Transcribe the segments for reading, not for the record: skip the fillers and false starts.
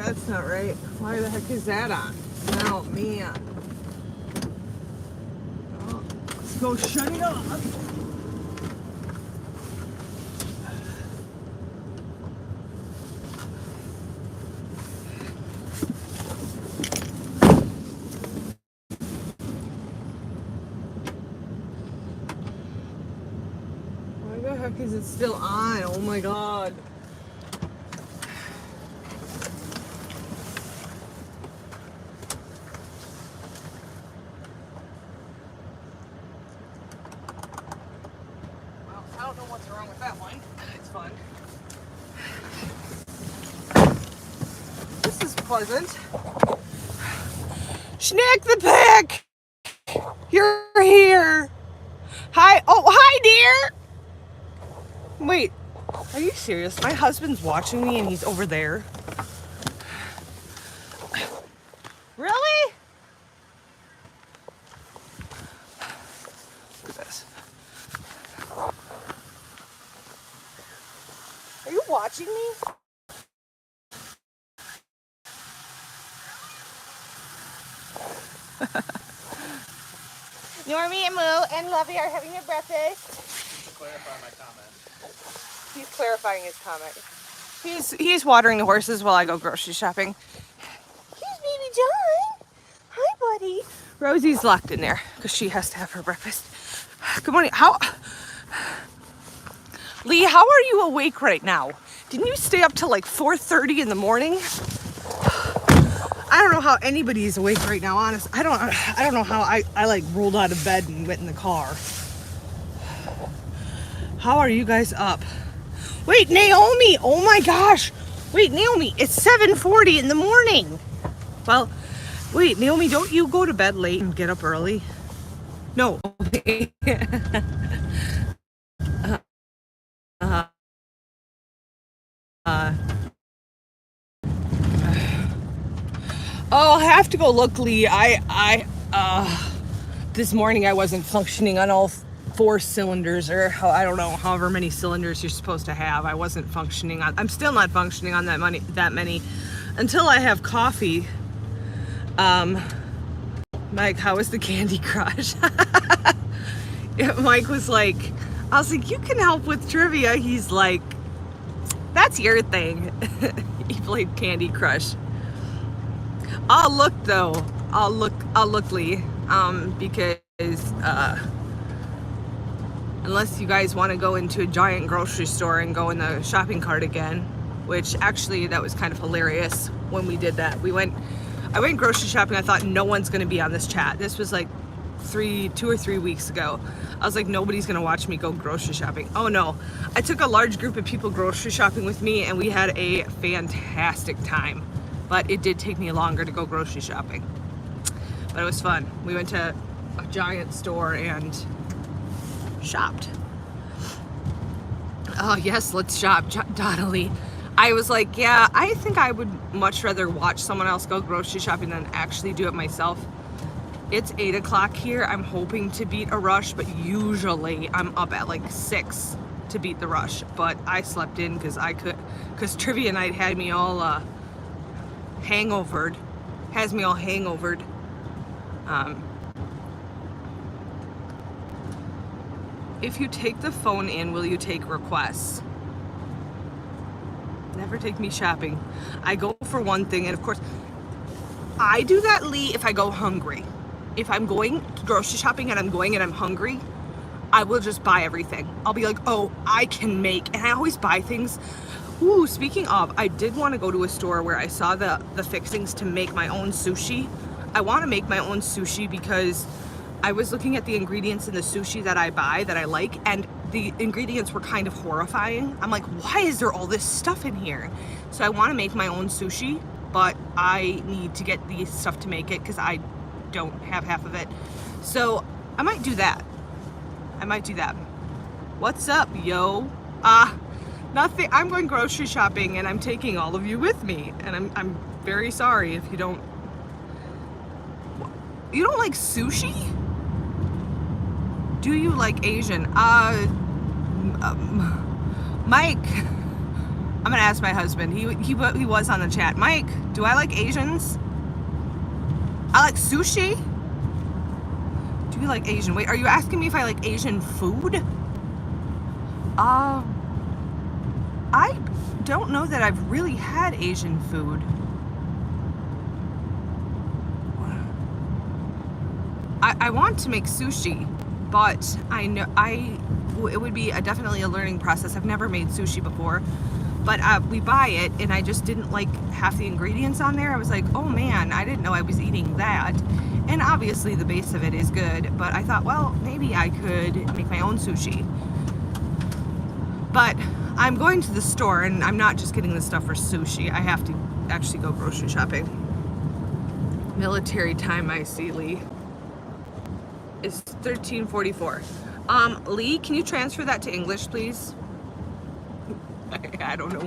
That's not right. Why the heck is that on? Oh, man. Oh, let's go shut it off. Why the heck is it still on? Oh my god. I don't know what's wrong with that one. It's fun. This is pleasant. Schnick the Pick! You're here! Hi! Oh, hi, dear! Wait, are you serious? My husband's watching me and he's over there. Really? Look at this. Are you watching me? Normie and Moo and Lovey are having their breakfast. Clarify my comment. He's clarifying his comment. He's watering the horses while I go grocery shopping. Here's baby John. Hi, buddy. Rosie's locked in there because she has to have her breakfast. Good morning. Lee, how are you awake right now? Didn't you stay up till like 4:30 in the morning? I don't know how anybody's awake right now, honest. I don't know how I like rolled out of bed and went in the car. How are you guys up? Wait, Naomi, oh my gosh. Wait, Naomi, it's 7:40 in the morning. Well, wait, Naomi, don't you go to bed late and get up early? No. Oh, I have to go look, Lee. This morning I wasn't functioning on all 4 cylinders, or I don't know, however many cylinders you're supposed to have. I wasn't functioning on. I'm still not functioning on that many until I have coffee. Mike, how was the Candy Crush? Mike was like, I was like, you can help with trivia. He's like, that's your thing. He played Candy Crush. I'll look though. I'll look, Lee. Because unless you guys want to go into a giant grocery store and go in the shopping cart again, which actually that was kind of hilarious when we did that. I went grocery shopping. I thought no one's gonna be on this chat. This was like 2 or 3 weeks ago. I was like, nobody's gonna watch me go grocery shopping. Oh no, I took a large group of people grocery shopping with me and we had a fantastic time. But it did take me longer to go grocery shopping. But it was fun. We went to a giant store and shopped. Oh yes, let's shop, Donnelly. I was like, yeah, I think I would much rather watch someone else go grocery shopping than actually do it myself. It's 8 o'clock here. I'm hoping to beat a rush, but usually I'm up at like 6 to beat the rush. But I slept in because trivia night had me all hangovered. Has me all hangovered. If you take the phone in, will you take requests? Never take me shopping. I go for one thing, and of course, I do that, Lee, if I go hungry. If I'm going grocery shopping and I'm hungry, I will just buy everything. I'll be like, oh, I can make, and I always buy things. Ooh, speaking of, I did want to go to a store where I saw the fixings to make my own sushi. I want to make my own sushi because I was looking at the ingredients in the sushi that I buy that I like, and the ingredients were kind of horrifying. I'm like, why is there all this stuff in here? So I want to make my own sushi, but I need to get the stuff to make it because I don't have half of it. So I might do that. What's up, yo? Nothing. I'm going grocery shopping and I'm taking all of you with me, and I'm very sorry if you don't like sushi? Do you like Asian? Mike, I'm gonna ask my husband. He was on the chat. Mike, do I like Asians? I like sushi. Do you like Asian? Wait, are you asking me if I like Asian food? I don't know that I've really had Asian food. I want to make sushi, but I know it would be definitely a learning process. I've never made sushi before, but we buy it, and I just didn't like half the ingredients on there. I was like, oh man, I didn't know I was eating that. And obviously the base of it is good, but I thought, well, maybe I could make my own sushi. But I'm going to the store, and I'm not just getting the stuff for sushi. I have to actually go grocery shopping. Military time, I see, Lee. It's 13:44. Lee, can you transfer that to English, please? I don't know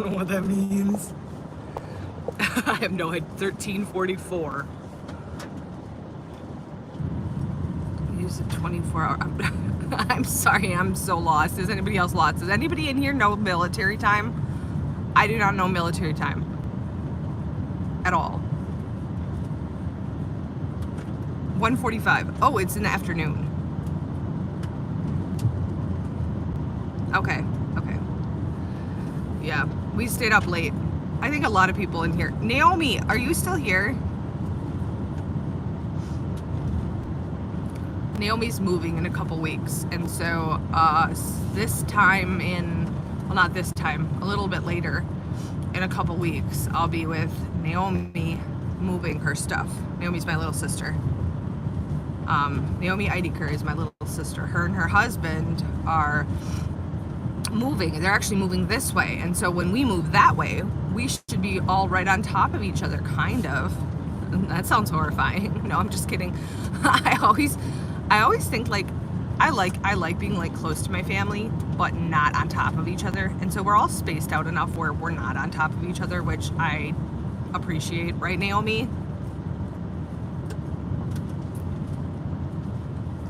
what that means. I have no idea. 13:44. Use it 24 hour. I'm sorry, I'm so lost. Is anybody else lost? Does anybody in here know military time? I do not know military time at all. 1:45. Oh, it's in the afternoon. Okay. Yeah, we stayed up late. I think a lot of people in here. Naomi, are you still here? Naomi's moving in a couple weeks, and so this time well, not this time, a little bit later, in a couple weeks, I'll be with Naomi moving her stuff. Naomi's my little sister. Naomi Eidiker is my little sister. Her and her husband are moving. They're actually moving this way, and so when we move that way, we should be all right on top of each other, kind of. That sounds horrifying. No, I'm just kidding. I always think like I like being like close to my family, but not on top of each other. And so we're all spaced out enough where we're not on top of each other, which I appreciate, right, Naomi?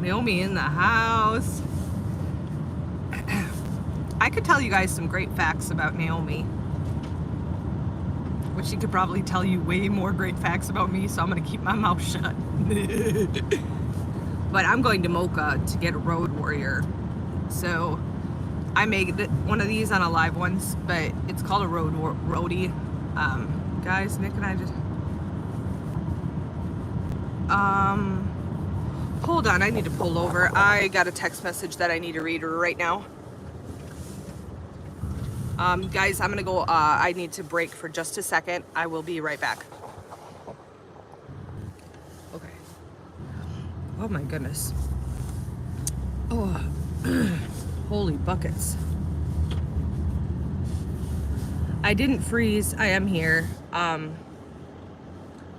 Naomi in the house. I could tell you guys some great facts about Naomi, which she could probably tell you way more great facts about me, so I'm gonna keep my mouth shut. But I'm going to Mocha to get a Road Warrior. So I made one of these on a live once, but it's called a roadie. Guys, Nick and I just hold on, I need to pull over. I got a text message that I need to read right now. Guys, I'm gonna go, I need to break for just a second. I will be right back. Okay. Oh my goodness. Oh, holy buckets. I didn't freeze, I am here.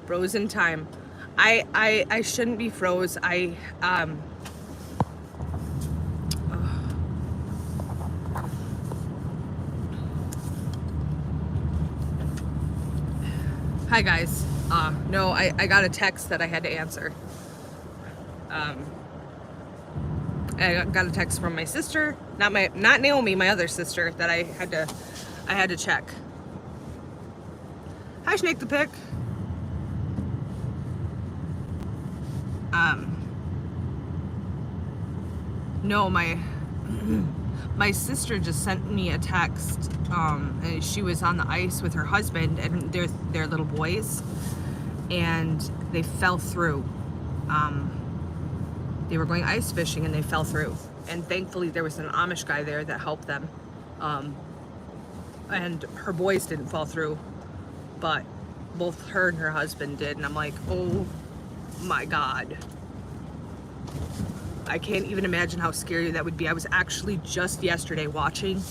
Frozen time. I shouldn't be froze. Hi guys. No, I got a text that I had to answer. I got a text from my sister, not Naomi, my other sister, that I had to check. Hi, Snake the Pick. No, my sister just sent me a text. And she was on the ice with her husband and their little boys, and they fell through. They were going ice fishing and they fell through. And thankfully there was an Amish guy there that helped them. And her boys didn't fall through, but both her and her husband did. And I'm like, oh my God. I can't even imagine how scary that would be. I was actually just yesterday watching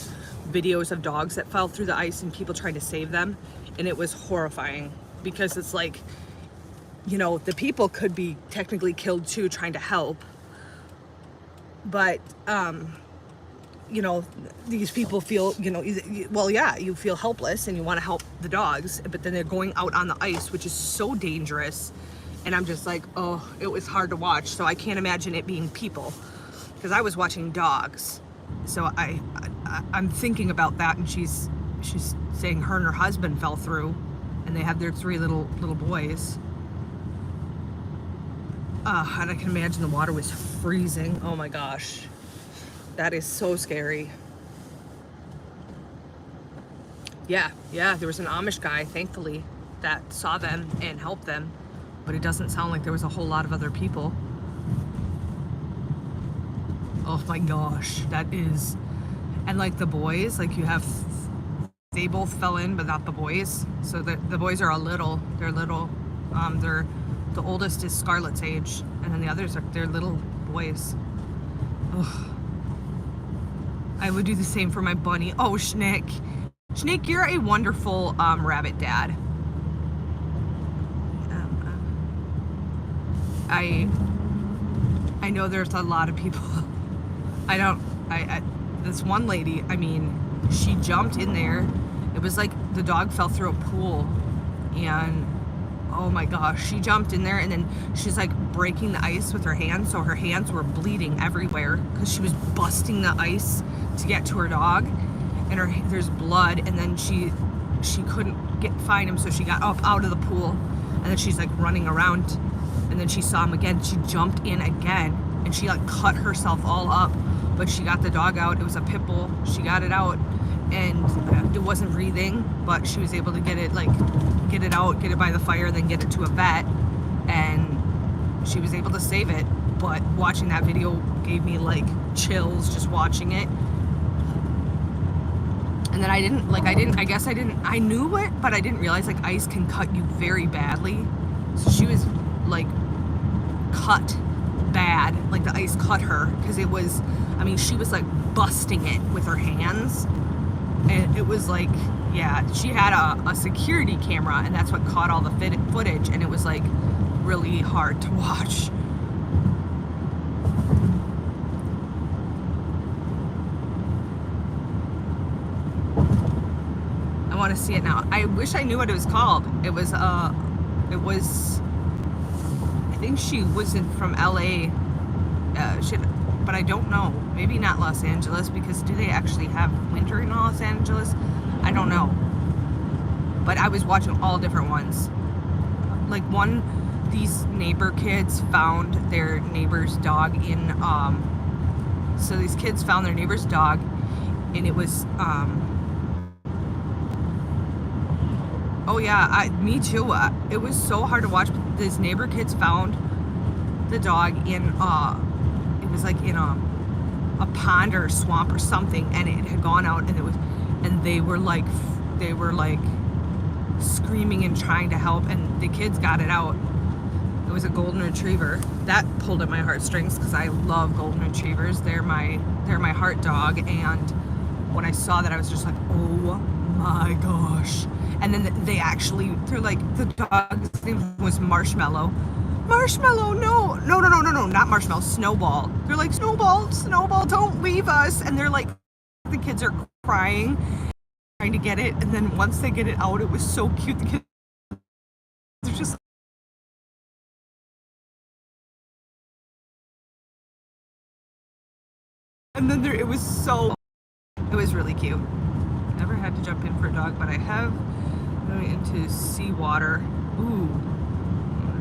videos of dogs that fell through the ice and people trying to save them, and it was horrifying, because it's like, you know, the people could be technically killed too trying to help, but you know, these people feel, you know, well, yeah, you feel helpless and you want to help the dogs, but then they're going out on the ice, which is so dangerous. And I'm just like, oh, it was hard to watch. So I can't imagine it being people, because I was watching dogs. So I'm thinking about that, and she's she's saying her and her husband fell through, and they have their 3 little boys. And I can imagine the water was freezing. Oh my gosh, that is so scary. Yeah, there was an Amish guy, thankfully, that saw them and helped them, but it doesn't sound like there was a whole lot of other people. Oh my gosh, that is, and like the boys, like they both fell in, but not the boys. So the boys are they're little. The oldest is Scarlett's age, and then the others they're little boys. Ugh. I would do the same for my bunny. Oh, Schnick, you're a wonderful rabbit dad. I know there's a lot of people. This one lady, I mean, she jumped in there. It was like the dog fell through a pool, and oh my gosh, she jumped in there, and then she's like breaking the ice with her hands, so her hands were bleeding everywhere because she was busting the ice to get to her dog, and there's blood, and then she couldn't find him, so she got up out of the pool, and then she's like running around, and then she saw him again. She jumped in again, and she like cut herself all up, but she got the dog out. It was a pit bull. She got it out, and it wasn't breathing, but she was able to get it out, get it by the fire, then get it to a vet, and she was able to save it. But watching that video gave me like chills just watching it. And then I knew it, but I didn't realize like ice can cut you very badly. So she was like cut bad, like the ice cut her, because it was, I mean, she was like busting it with her hands, and it was like, yeah, she had a security camera, and that's what caught all the footage, and it was like really hard to watch. I want to see it now. I wish I knew what it was called. It was I think she was from LA, but I don't know. Maybe not Los Angeles, because do they actually have winter in Los Angeles? I don't know. But I was watching all different ones. Like these neighbor kids found their neighbor's dog in, so these kids found their neighbor's dog, and it was, oh yeah, me too. It was so hard to watch. These neighbor kids found the dog in, it was like in a pond or a swamp or something, and it had gone out, and they were like screaming and trying to help, and the kids got it out. It was a golden retriever. That pulled at my heartstrings because I love golden retrievers. They're my heart dog, and when I saw that, I was just like, oh my gosh. And then they're like, the dog's name was Marshmallow. Marshmallow, no, not Marshmallow, Snowball. They're like, Snowball, don't leave us. And they're like, the kids are crying, trying to get it. And then once they get it out, it was so cute. The kids are just, and then it was really cute. Never had to jump in for a dog, but I have going into seawater. Ooh,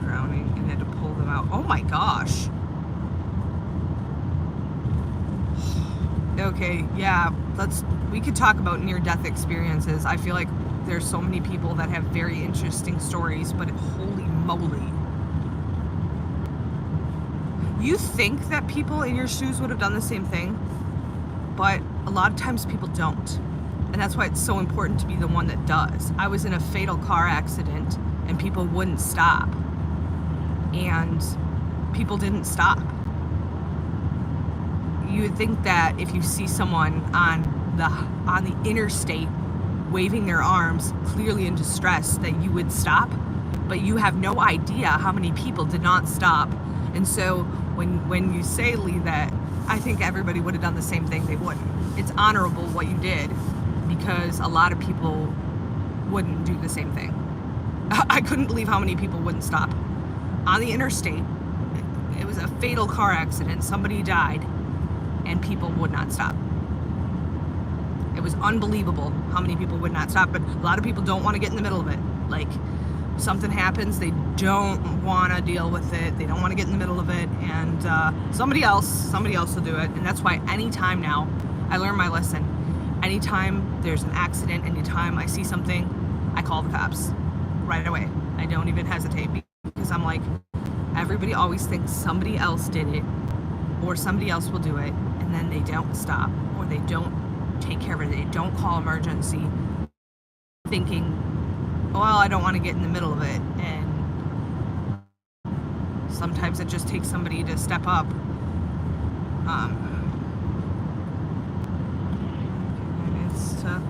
drowning, and had to pull them out. Oh my gosh. Okay, yeah, we could talk about near-death experiences. I feel like there's so many people that have very interesting stories, but holy moly. You think that people in your shoes would have done the same thing, but a lot of times people don't. And that's why it's so important to be the one that does. I was in a fatal car accident, and people wouldn't stop. And people didn't stop. You would think that if you see someone on the interstate waving their arms, clearly in distress, that you would stop. But you have no idea how many people did not stop. And so when you say, Lee, that I think everybody would have done the same thing, they wouldn't. It's honorable what you did, because a lot of people wouldn't do the same thing. I couldn't believe how many people wouldn't stop. On the interstate, it was a fatal car accident, somebody died, and people would not stop. It was unbelievable how many people would not stop, but a lot of people don't want to get in the middle of it. Like, something happens, they don't want to deal with it, they don't want to get in the middle of it, and somebody else will do it. And that's why anytime now, I learned my lesson. Anytime there's an accident, anytime I see something, I call the cops right away. I don't even hesitate, because I'm like, everybody always thinks somebody else did it or somebody else will do it, and then they don't stop, or they don't take care of it, they don't call emergency, thinking, well, I don't want to get in the middle of it. And sometimes it just takes somebody to step up. It's tough.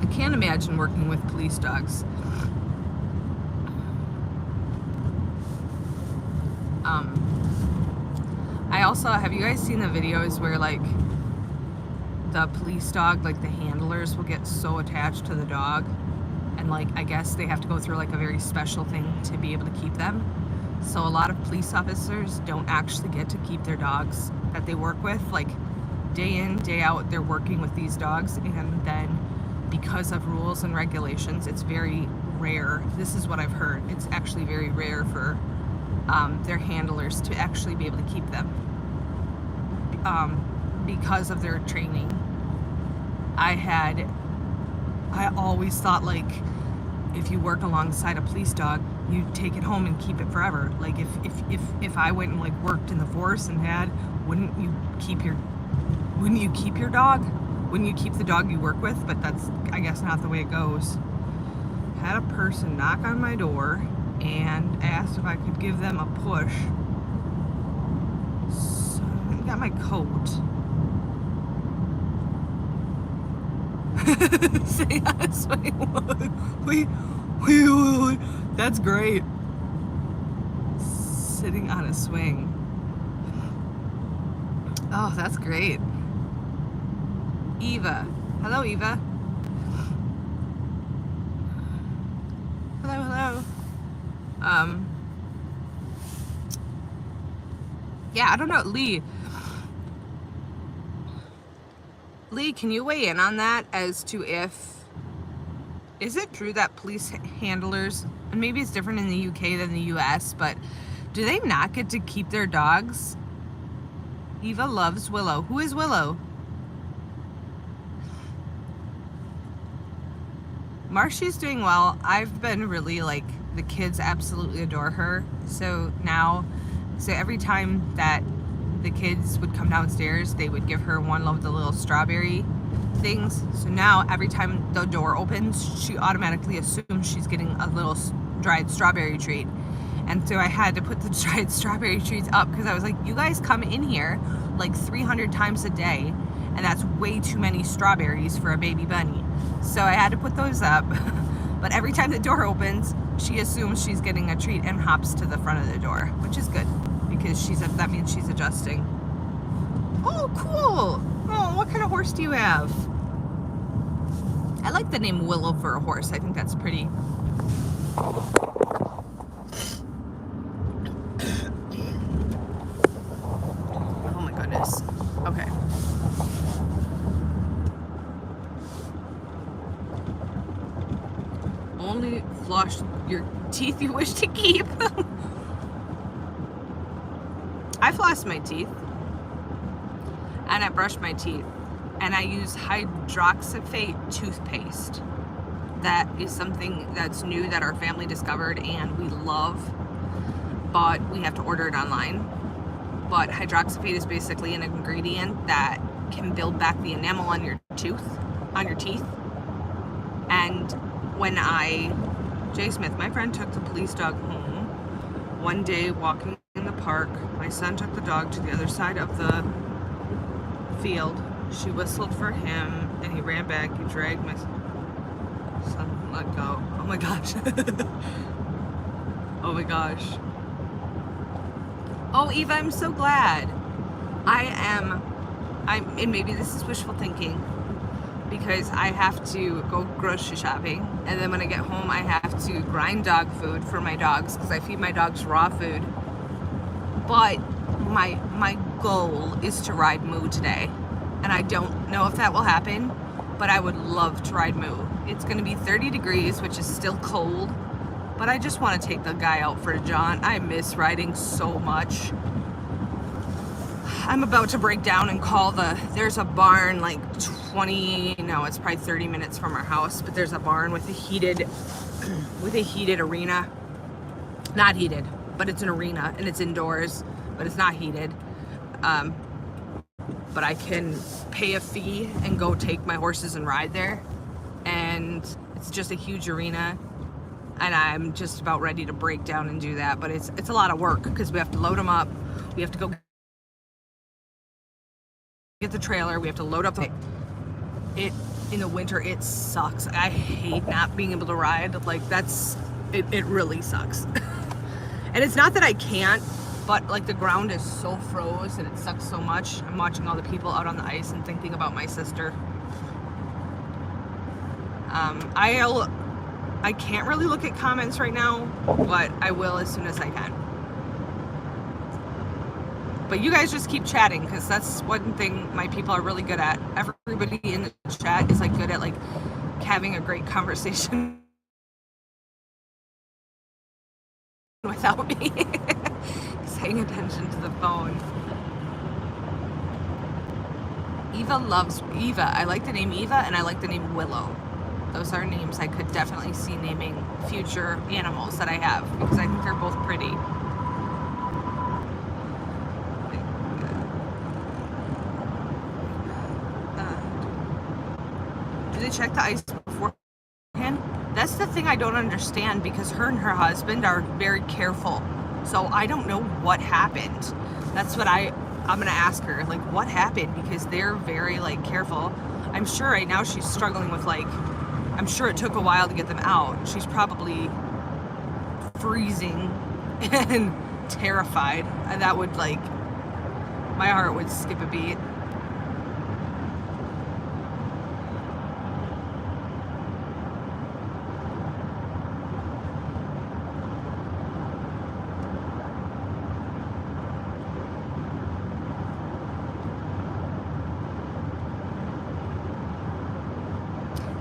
I can't imagine working with police dogs. I also, have you guys seen the videos where like the police dog, like the handlers will get so attached to the dog, and like I guess they have to go through like a very special thing to be able to keep them. So a lot of police officers don't actually get to keep their dogs that they work with. Like day in, day out, they're working with these dogs, and then because of rules and regulations, it's very rare. This is what I've heard. It's actually very rare for their handlers to actually be able to keep them because of their training. I always thought, like, if you work alongside a police dog, you take it home and keep it forever. Like if I went and like worked in the force and had, wouldn't you keep your dog? Wouldn't you keep the dog you work with? But that's, I guess, not the way it goes. Had a person knock on my door and asked if I could give them a push. So I got my coat. Sitting on a swing. That's great. Sitting on a swing. Oh, that's great. Eva. Hello, Eva. Hello. Yeah, I don't know. Lee, can you weigh in on that as to is it true that police handlers, and maybe it's different in the UK than the US, but do they not get to keep their dogs? Eva loves Willow. Who is Willow? Marshy's doing well. I've been really, like, the kids absolutely adore her. So every time that the kids would come downstairs, they would give her one of the little strawberry things. So now every time the door opens, she automatically assumes she's getting a little dried strawberry treat. And so I had to put the dried strawberry treats up, because I was like, you guys come in here like 300 times a day, and that's way too many strawberries for a baby bunny. So I had to put those up. But every time the door opens, she assumes she's getting a treat and hops to the front of the door, which is good, because that means she's adjusting. Oh, cool. Oh, what kind of horse do you have? I like the name Willow for a horse. I think that's pretty. Oh my goodness. Okay. Only floss your teeth you wish to keep. I floss my teeth, and I brush my teeth, and I use hydroxyphate toothpaste. That is something that's new that our family discovered and we love, but we have to order it online. But hydroxyphate is basically an ingredient that can build back the enamel on your teeth. And when Jay Smith, my friend, took the police dog home one day walking in the park, my son took the dog to the other side of the field. She whistled for him and he ran back. He dragged my son, let go. Oh my gosh. Oh my gosh. Oh, Eva, I'm so glad. And maybe this is wishful thinking, because I have to go grocery shopping, and then when I get home I have to grind dog food for my dogs, because I feed my dogs raw food. But my goal is to ride Moo today, and and I don't know if that will happen, but I would love to ride Moo. It's going to be 30 degrees, which is still cold, but I just want to take the guy out for a jaunt. I miss riding so much. I'm about to break down and call there's a barn like 20, no, it's probably 30 minutes from our house, but there's a barn with a heated arena. Not heated, but it's an arena and it's indoors, but it's not heated. But I can pay a fee and go take my horses and ride there. And it's just a huge arena. And I'm just about ready to break down and do that. But it's a lot of work because we have to load them up. We have to go get the trailer. We have to load up it in the winter. It sucks. I hate not being able to ride. Like it really sucks. And it's not that I can't, but like the ground is so froze and it sucks so much. I'm watching all the people out on the ice and thinking about my sister. I can't really look at comments right now, but I will as soon as I can. But you guys just keep chatting, because that's one thing my people are really good at. Everybody in the chat is like good at like having a great conversation without me. Just paying attention to the phone. Eva loves Eva. I like the name Eva and I like the name Willow. Those are names I could definitely see naming future animals that I have, because I think they're both pretty. Do they check the ice beforehand? That's the thing I don't understand, because her and her husband are very careful. So I don't know what happened. That's what I'm gonna ask her, like, what happened? Because they're very like careful. I'm sure right now she's struggling with like, I'm sure it took a while to get them out. She's probably freezing and terrified. And that would like, my heart would skip a beat.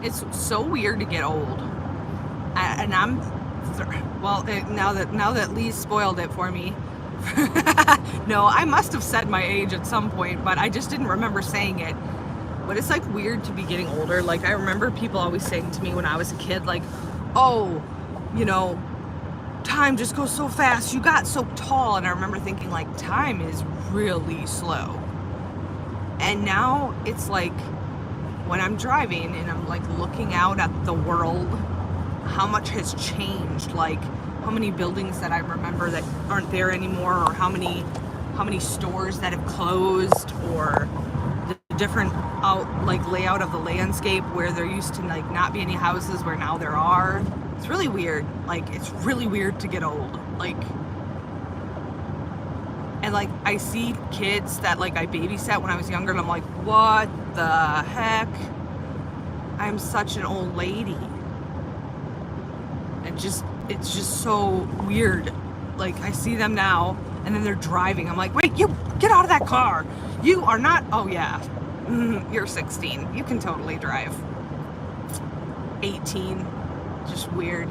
It's so weird to get old, and now that Lee spoiled it for me. No, I must have said my age at some point, but I just didn't remember saying it. But it's like weird to be getting older. Like I remember people always saying to me when I was a kid, like, oh, you know, time just goes so fast. You got so tall. And I remember thinking like, time is really slow. And now it's like, when I'm driving and I'm like looking out at the world, how much has changed, like how many buildings that I remember that aren't there anymore, or how many stores that have closed, or the different layout of the landscape where there used to like not be any houses where now there are. It's really weird. Like it's really weird to get old. Like, and like I see kids that like I babysat when I was younger and I'm like, what the heck? I'm such an old lady. It's just so weird. Like I see them now and then they're driving. I'm like, wait, you get out of that car. You are not, oh yeah, you're 16. You can totally drive. 18, just weird.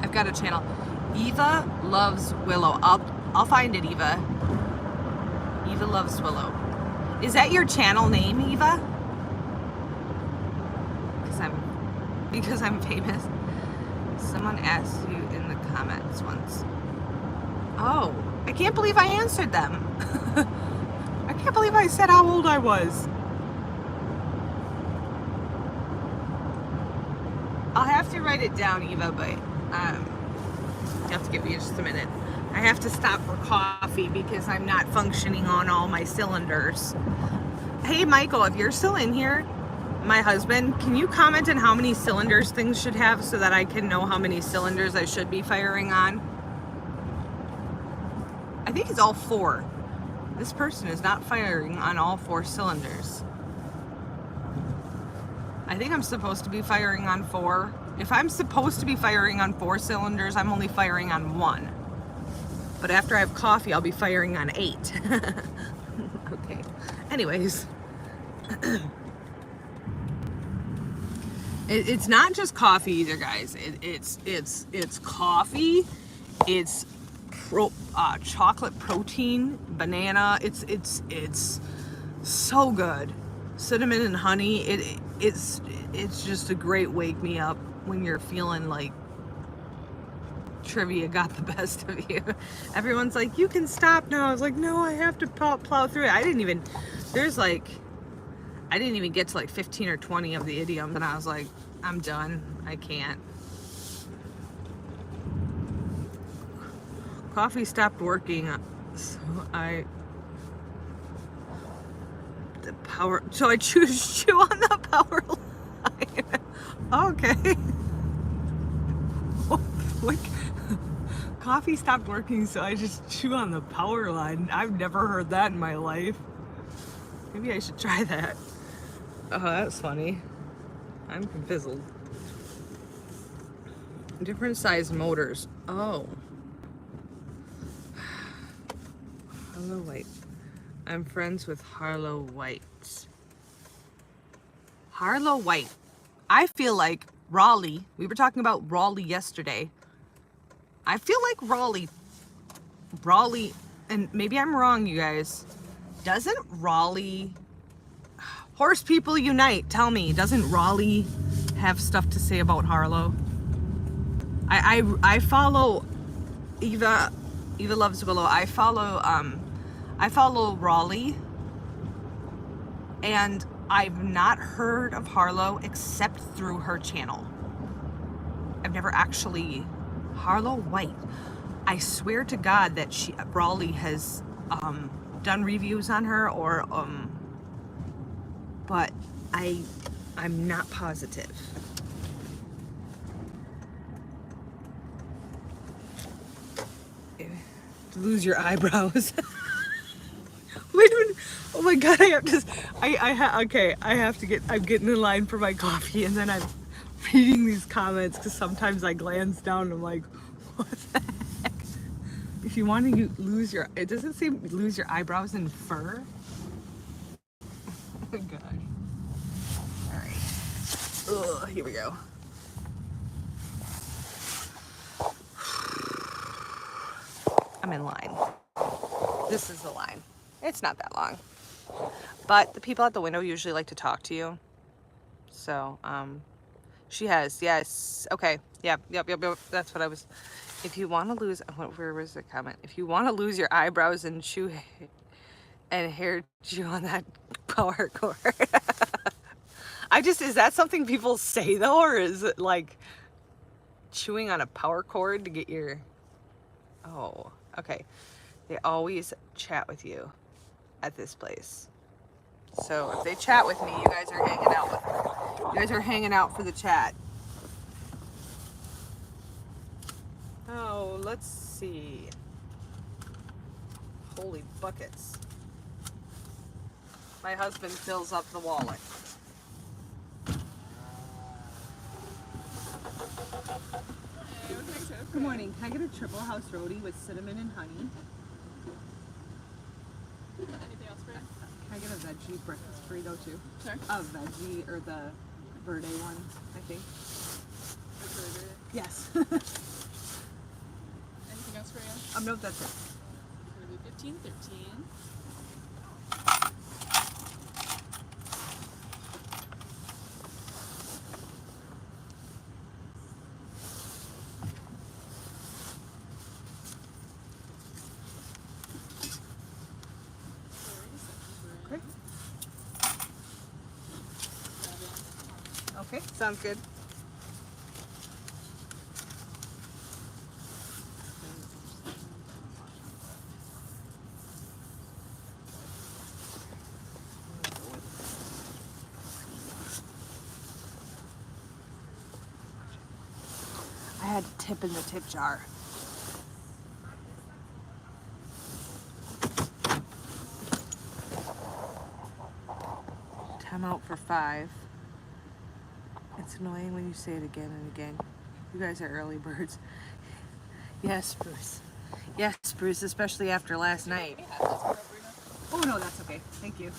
I've got a channel. Eva loves Willow. I'll find it, Eva. Eva loves Willow. Is that your channel name, Eva? Because I'm famous. Someone asked you in the comments once. Oh, I can't believe I answered them. I can't believe I said how old I was. I'll have to write it down, Eva, but you have to give me just a minute. I have to stop for coffee because I'm not functioning on all my cylinders. Hey, Michael, if you're still in here, my husband, can you comment on how many cylinders things should have so that I can know how many cylinders I should be firing on? I think it's all 4. This person is not firing on all 4 cylinders. I think I'm supposed to be firing on 4. If I'm supposed to be firing on 4 cylinders, I'm only firing on 1. But after I have coffee, I'll be firing on 8. Okay. Anyways. It's not just coffee either, guys. It's coffee. It's chocolate protein, banana. It's so good. Cinnamon and honey. It's just a great wake me up when you're feeling like trivia got the best of you. Everyone's like, you can stop now. I was like, no, I have to plow through it. I didn't even get to like 15 or 20 of the idioms, and I was like, I'm done. I can't. Coffee stopped working, so I choose chew on the power line. Okay. What? Coffee stopped working, so I just chew on the power line. I've never heard that in my life. Maybe I should try that. Oh, that's funny. I'm confizzled. Different size motors. Oh. Harlow White. I'm friends with Harlow White. Harlow White. I feel like Raleigh, we were talking about Raleigh yesterday. I feel like Raleigh, and maybe I'm wrong, you guys. Doesn't Raleigh, horse people unite, tell me, doesn't Raleigh have stuff to say about Harlow? I follow Eva Loves Willow. I follow Raleigh, and I've not heard of Harlow except through her channel. I've never actually, Harlow White. I swear to God that Raleigh has done reviews on her, or but I'm not positive. To lose your eyebrows. Wait a minute. Oh my God, I have to, okay, I'm getting in line for my coffee, and then I'm reading these comments, because sometimes I glance down and I'm like, what the heck? If you want to lose your, it doesn't say lose your eyebrows in fur. Oh my gosh. All right. Ugh, here we go. I'm in line. This is the line. It's not that long. But the people at the window usually like to talk to you. So, she has, yes. Okay. Yep. That's what I was. If you want to lose, where was the comment? If you want to lose your eyebrows and hair chew on that power cord. Is that something people say though? Or is it like chewing on a power cord to get your, oh, okay. They always chat with you at this place. So if they chat with me, you guys are hanging out with me. You guys are hanging out for the chat. Oh, let's see. Holy buckets. My husband fills up the wallet. Good morning. Can I get a triple house roadie with cinnamon and honey? Anything else for you? Can I get a veggie breakfast burrito too? Sure. A veggie, or the verde one, I think. A burger. Yes. Anything else for you? No, that's it. It's gonna be 15, 13. Okay. Okay, sounds good. I had to tip in the tip jar. Time out for 5. It's annoying when you say it again and again. You guys are early birds. Yes, Bruce. Yes, Bruce, especially after last night. Yeah, that's appropriate. Oh no, that's okay. Thank you.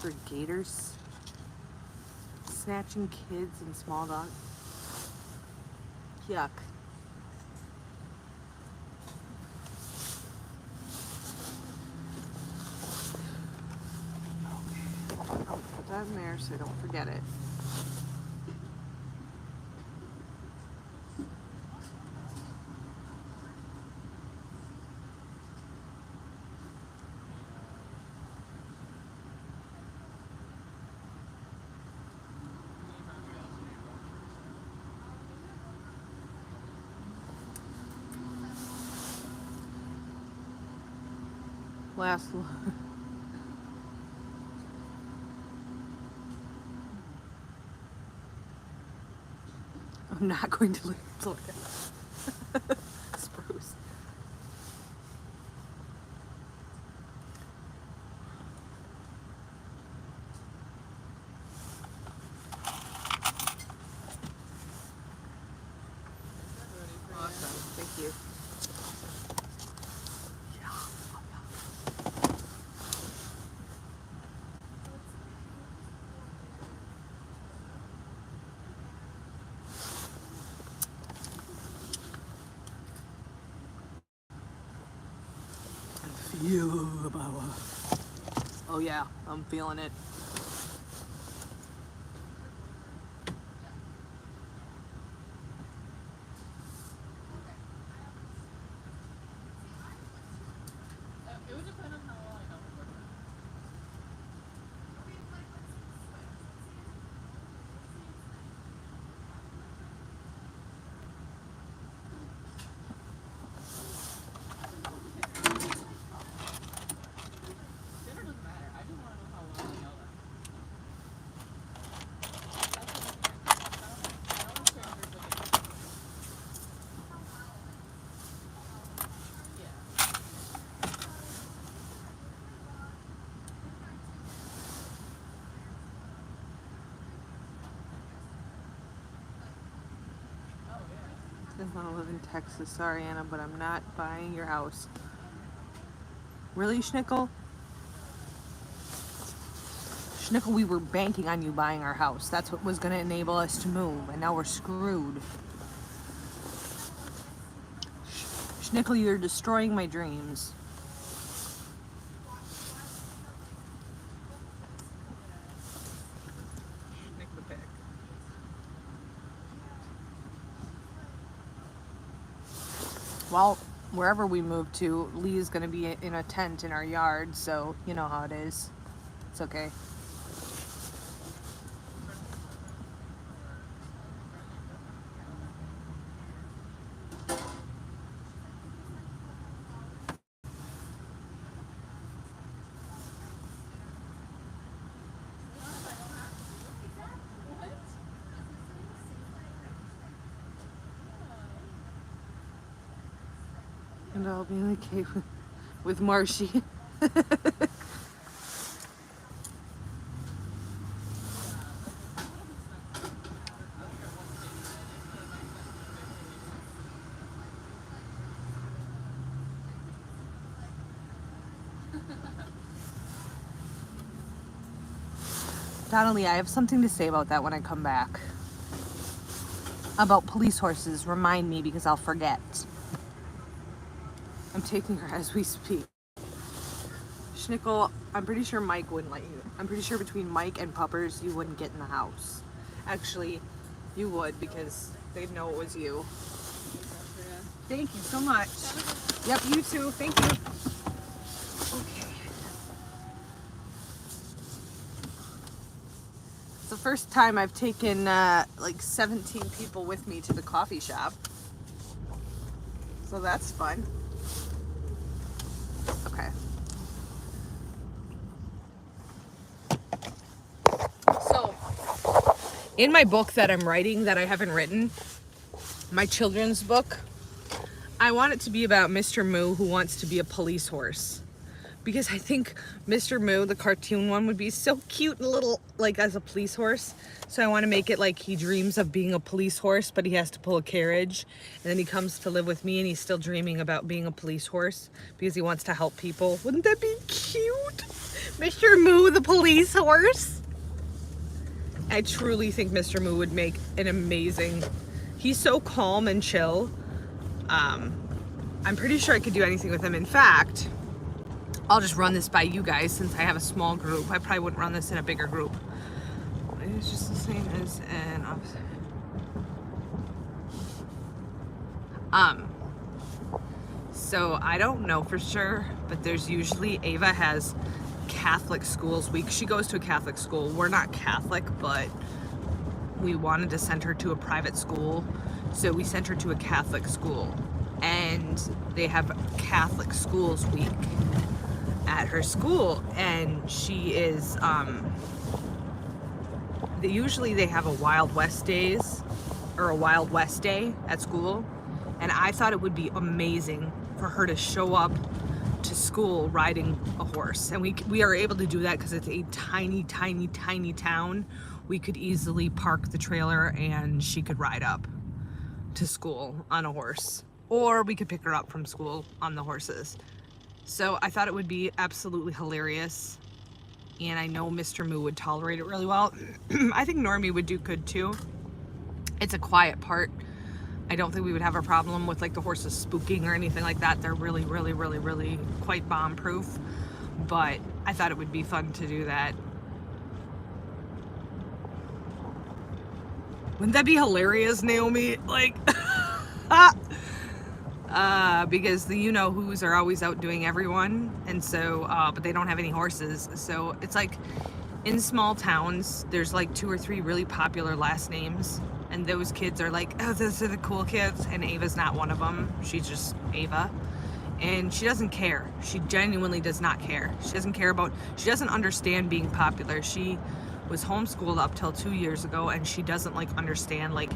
For gators snatching kids and small dogs. Yuck. I'll put that in there so I don't forget it. Last I'm not going to look at spruce. Awesome, thank you. Feel the power. Oh yeah, I'm feeling it. It would depend on how well I know her. Dinner doesn't matter. I just want to know how well I know them. I don't want strangers looking at me. Yeah. Oh, yeah. I want to live in Texas. Sorry, Anna, but I'm not buying your house. Really, Schnickel? Schnickel, we were banking on you buying our house. That's what was going to enable us to move, and now we're screwed. Schnickel, you're destroying my dreams. Schnick the pig. Well, wherever we move to, Lee is going to be in a tent in our yard, so you know how it is. It's okay. And I'll be okay with Marshy. Donnelly, I have something to say about that when I come back. About police horses, remind me because I'll forget. I'm taking her as we speak. Schnickel, I'm pretty sure Mike wouldn't let you. I'm pretty sure between Mike and Puppers, you wouldn't get in the house. Actually, you would because they'd know it was you. Thank you so much. Yep, you too. Thank you. Okay. It's the first time I've taken like 17 people with me to the coffee shop. So that's fun. Okay. So, in my book that I'm writing that I haven't written, my children's book, I want it to be about Mr. Moo who wants to be a police horse. Because I think Mr. Moo, the cartoon one, would be so cute and little, like, as a police horse. So I want to make it like he dreams of being a police horse, but he has to pull a carriage. And then he comes to live with me and he's still dreaming about being a police horse because he wants to help people. Wouldn't that be cute? Mr. Moo, the police horse. I truly think Mr. Moo would make an amazing... He's so calm and chill. I'm pretty sure I could do anything with him. In fact... I'll just run this by you guys since I have a small group. I probably wouldn't run this in a bigger group. It's just the same as an officer. So I don't know for sure, but there's usually, Ava has Catholic schools week. She goes to a Catholic school. We're not Catholic, but we wanted to send her to a private school. So we sent her to a Catholic school. And they have Catholic schools week at her school, and she is usually they have a Wild West days or a Wild West day at school, and I thought it would be amazing for her to show up to school riding a horse. And we are able to do that because it's a tiny town. We could easily park the trailer and she could ride up to school on a horse, or we could pick her up from school on the horses. So I thought it would be absolutely hilarious, and I know Mr. Moo would tolerate it really well. I think Normie would do good too. It's a quiet part. I don't think we would have a problem with like the horses spooking or anything like that. They're really quite bomb proof, but I thought it would be fun to do that. Wouldn't that be hilarious, Naomi? Like, because the you-know-who's are always outdoing everyone, and so, but they don't have any horses. So it's like, in small towns, there's like 2 or 3 really popular last names, and those kids are like, oh, those are the cool kids, and Ava's not one of them. She's just Ava, and she doesn't care. She genuinely does not care. She doesn't care about, she doesn't understand being popular. She was homeschooled up till 2 years ago, and she doesn't like understand like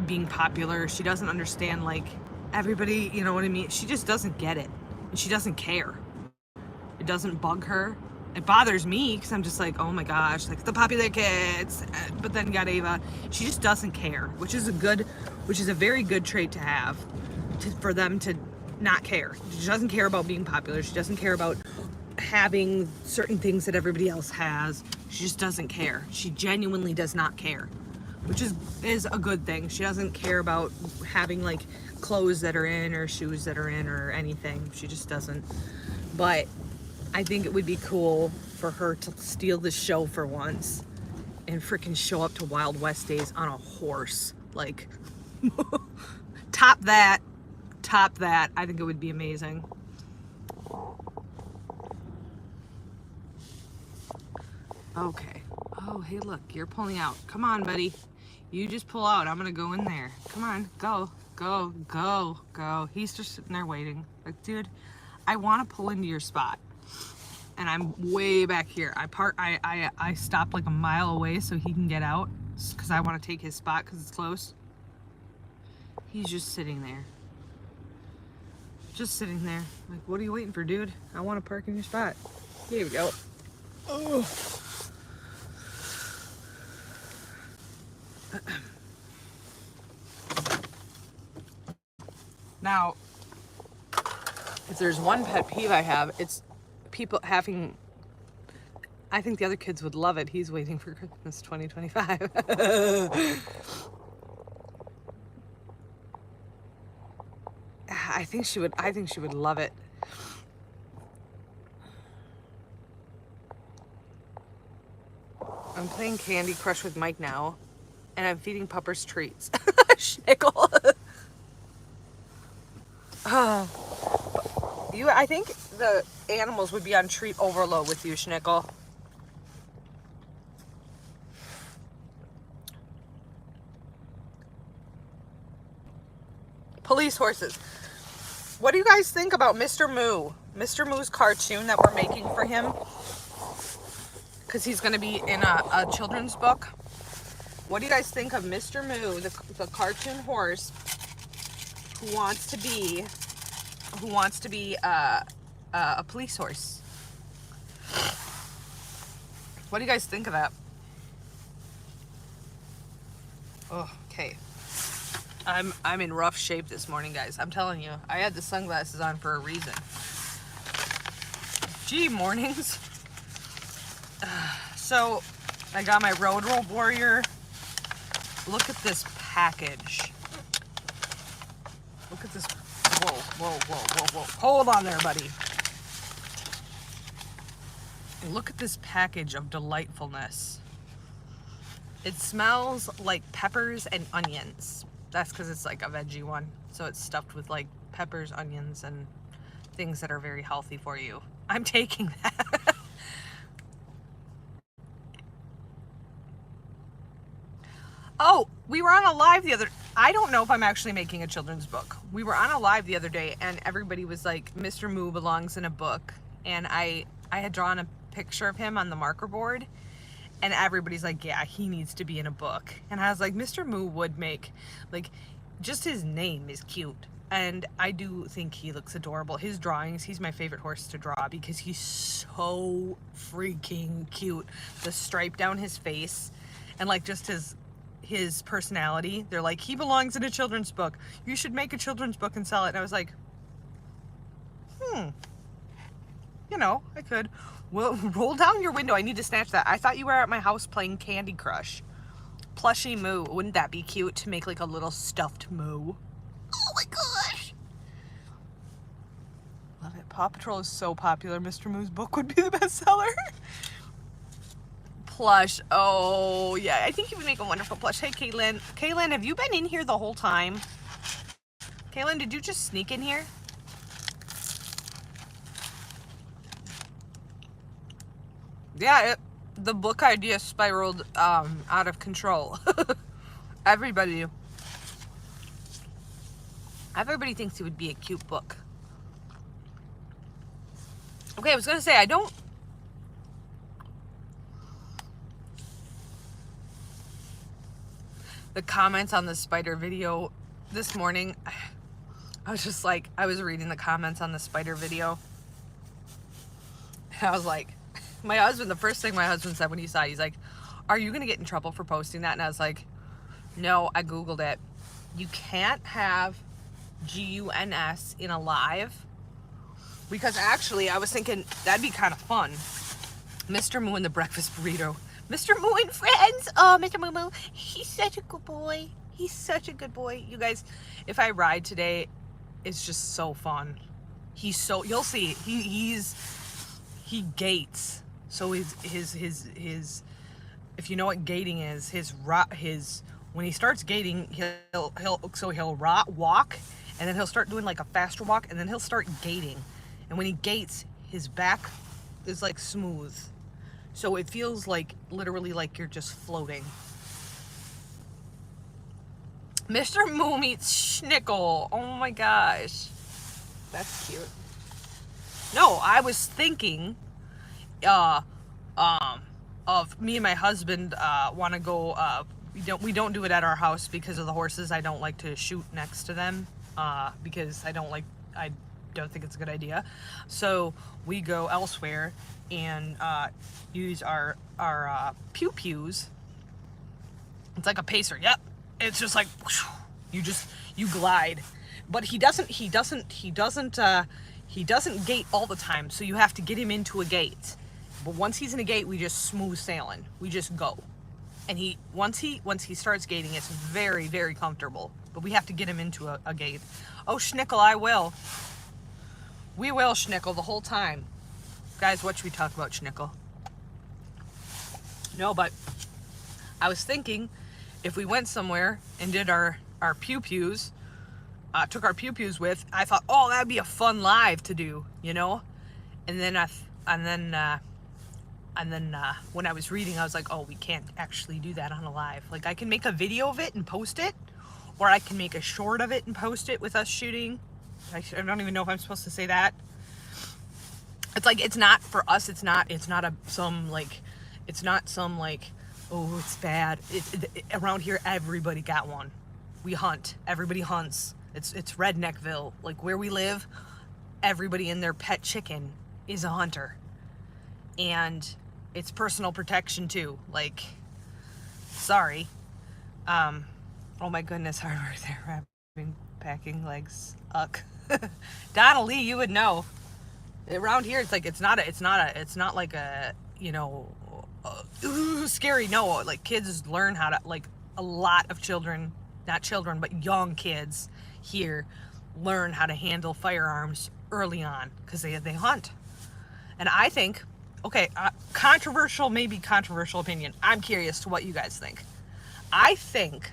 being popular. She doesn't understand like everybody, you know what I mean? She just doesn't get it, and she doesn't care. It doesn't bug her. It bothers me because I'm just like, oh my gosh, like the popular kids. But then you got Ava. She just doesn't care, which is a very good trait to have, for them to not care. She doesn't care about being popular. She doesn't care about having certain things that everybody else has. She just doesn't care. She genuinely does not care, which is a good thing. She doesn't care about having like clothes that are in or shoes that are in or anything. She just doesn't. But I think it would be cool for her to steal the show for once and freaking show up to Wild West days on a horse. Like, top that. I think it would be amazing. Okay. Oh, hey, look, you're pulling out. Come on, buddy. You just pull out. I'm gonna go in there. Come on, go. He's just sitting there waiting. Like, dude, I want to pull into your spot, and I'm way back here. I stopped like a mile away so he can get out, because I want to take his spot because it's close. He's just sitting there. Like, what are you waiting for, dude? I want to park in your spot. Here we go. Oh. Now, if there's one pet peeve I have, it's people having, I think the other kids would love it. He's waiting for Christmas 2025. I think she would love it. I'm playing Candy Crush with Mike now, and I'm feeding Puppers treats. Schnickel. I think the animals would be on treat overload with you, Schnickel. Police horses. What do you guys think about Mr. Moo? Mr. Moo's cartoon that we're making for him? Because he's going to be in a children's book. What do you guys think of Mr. Moo, the cartoon horse who wants to be a police horse? What do you guys think of that? Oh, okay. I'm in rough shape this morning, guys. I'm telling you, I had the sunglasses on for a reason. Gee, mornings. So, I got my Road Roll Warrior. Look at this package. Look at this. Whoa, whoa, whoa, whoa, whoa. Hold on there, buddy. Look at this package of delightfulness. It smells like peppers and onions. That's because it's like a veggie one. So it's stuffed with like peppers, onions, and things that are very healthy for you. I'm taking that. Oh, we were on a live the other... I don't know if I'm actually making a children's book. We were on a live the other day and everybody was like, Mr. Moo belongs in a book. And I had drawn a picture of him on the marker board. And everybody's like, yeah, he needs to be in a book. And I was like, Mr. Moo would make, like, just his name is cute. And I do think he looks adorable. His drawings, he's my favorite horse to draw because he's so freaking cute. The stripe down his face and like just his personality. They're like, he belongs in a children's book. You should make a children's book and sell it. And I was like, you know, I could. Well, roll down your window. I need to snatch that. I thought you were at my house playing Candy Crush. Plushy Moo. Wouldn't that be cute to make like a little stuffed Moo? Oh my gosh. Love it. Paw Patrol is so popular. Mr. Moo's book would be the bestseller. Plush. Oh, yeah. I think you would make a wonderful plush. Hey, Caitlin. Caitlin, have you been in here the whole time? Caitlin, did you just sneak in here? Yeah, the book idea spiraled out of control. Everybody thinks it would be a cute book. Okay, I was gonna say, the comments on the spider video this morning, I was just like, I was reading the comments on the spider video. And I was like, my husband, the first thing my husband said when he saw it, he's like, are you gonna get in trouble for posting that? And I was like, no, I Googled it. You can't have GUNS in a live, because actually I was thinking that'd be kind of fun. Mr. Moo and the breakfast burrito. Mr. Moo and friends. Oh, Mr. Moo Moo. He's such a good boy. He's such a good boy. You guys, if I ride today, it's just so fun. He's so, you'll see, he gates. So his if you know what gating is, when he starts gating, he'll walk, and then he'll start doing like a faster walk, and then he'll start gating. And when he gates, his back is like smooth. So it feels like literally like you're just floating. Mr. Moo meets Schnickel. Oh my gosh. That's cute. No, I was thinking of me and my husband want to go. We don't do it at our house because of the horses. I don't like to shoot next to them because I don't think it's a good idea. So we go elsewhere and use our pew pews. It's like a pacer. Yep. It's just like you glide. But he doesn't gate all the time, so you have to get him into a gate. But once he's in a gate, we just smooth sailing. We just go. And once he starts gating, it's very, very comfortable. But we have to get him into a gate. Oh, Schnickel, I will. We will, Schnickel, the whole time. Guys, what should we talk about, Schnickel? No, but I was thinking if we went somewhere and did our pew-pews, took our pew-pews with, I thought, oh, that'd be a fun live to do, you know? And then when I was reading, I was like, oh, we can't actually do that on a live. Like, I can make a video of it and post it, or I can make a short of it and post it with us shooting. I don't even know if I'm supposed to say that. It's like, it's not for us. It's not some Oh, it's bad. Around here, everybody got one. We hunt. Everybody hunts. It's Redneckville. Like where we live, everybody and their pet chicken is a hunter. And it's personal protection too. Like, sorry. Oh my goodness, Harbor, they're wrapping packing legs. Uck. Donna Lee, you would know. Around here, it's like it's not like a, you know, scary. No, like kids learn how to, like a lot of children, not children, but young kids here learn how to handle firearms early on because they hunt. And I think, okay, maybe controversial opinion. I'm curious to what you guys think. I think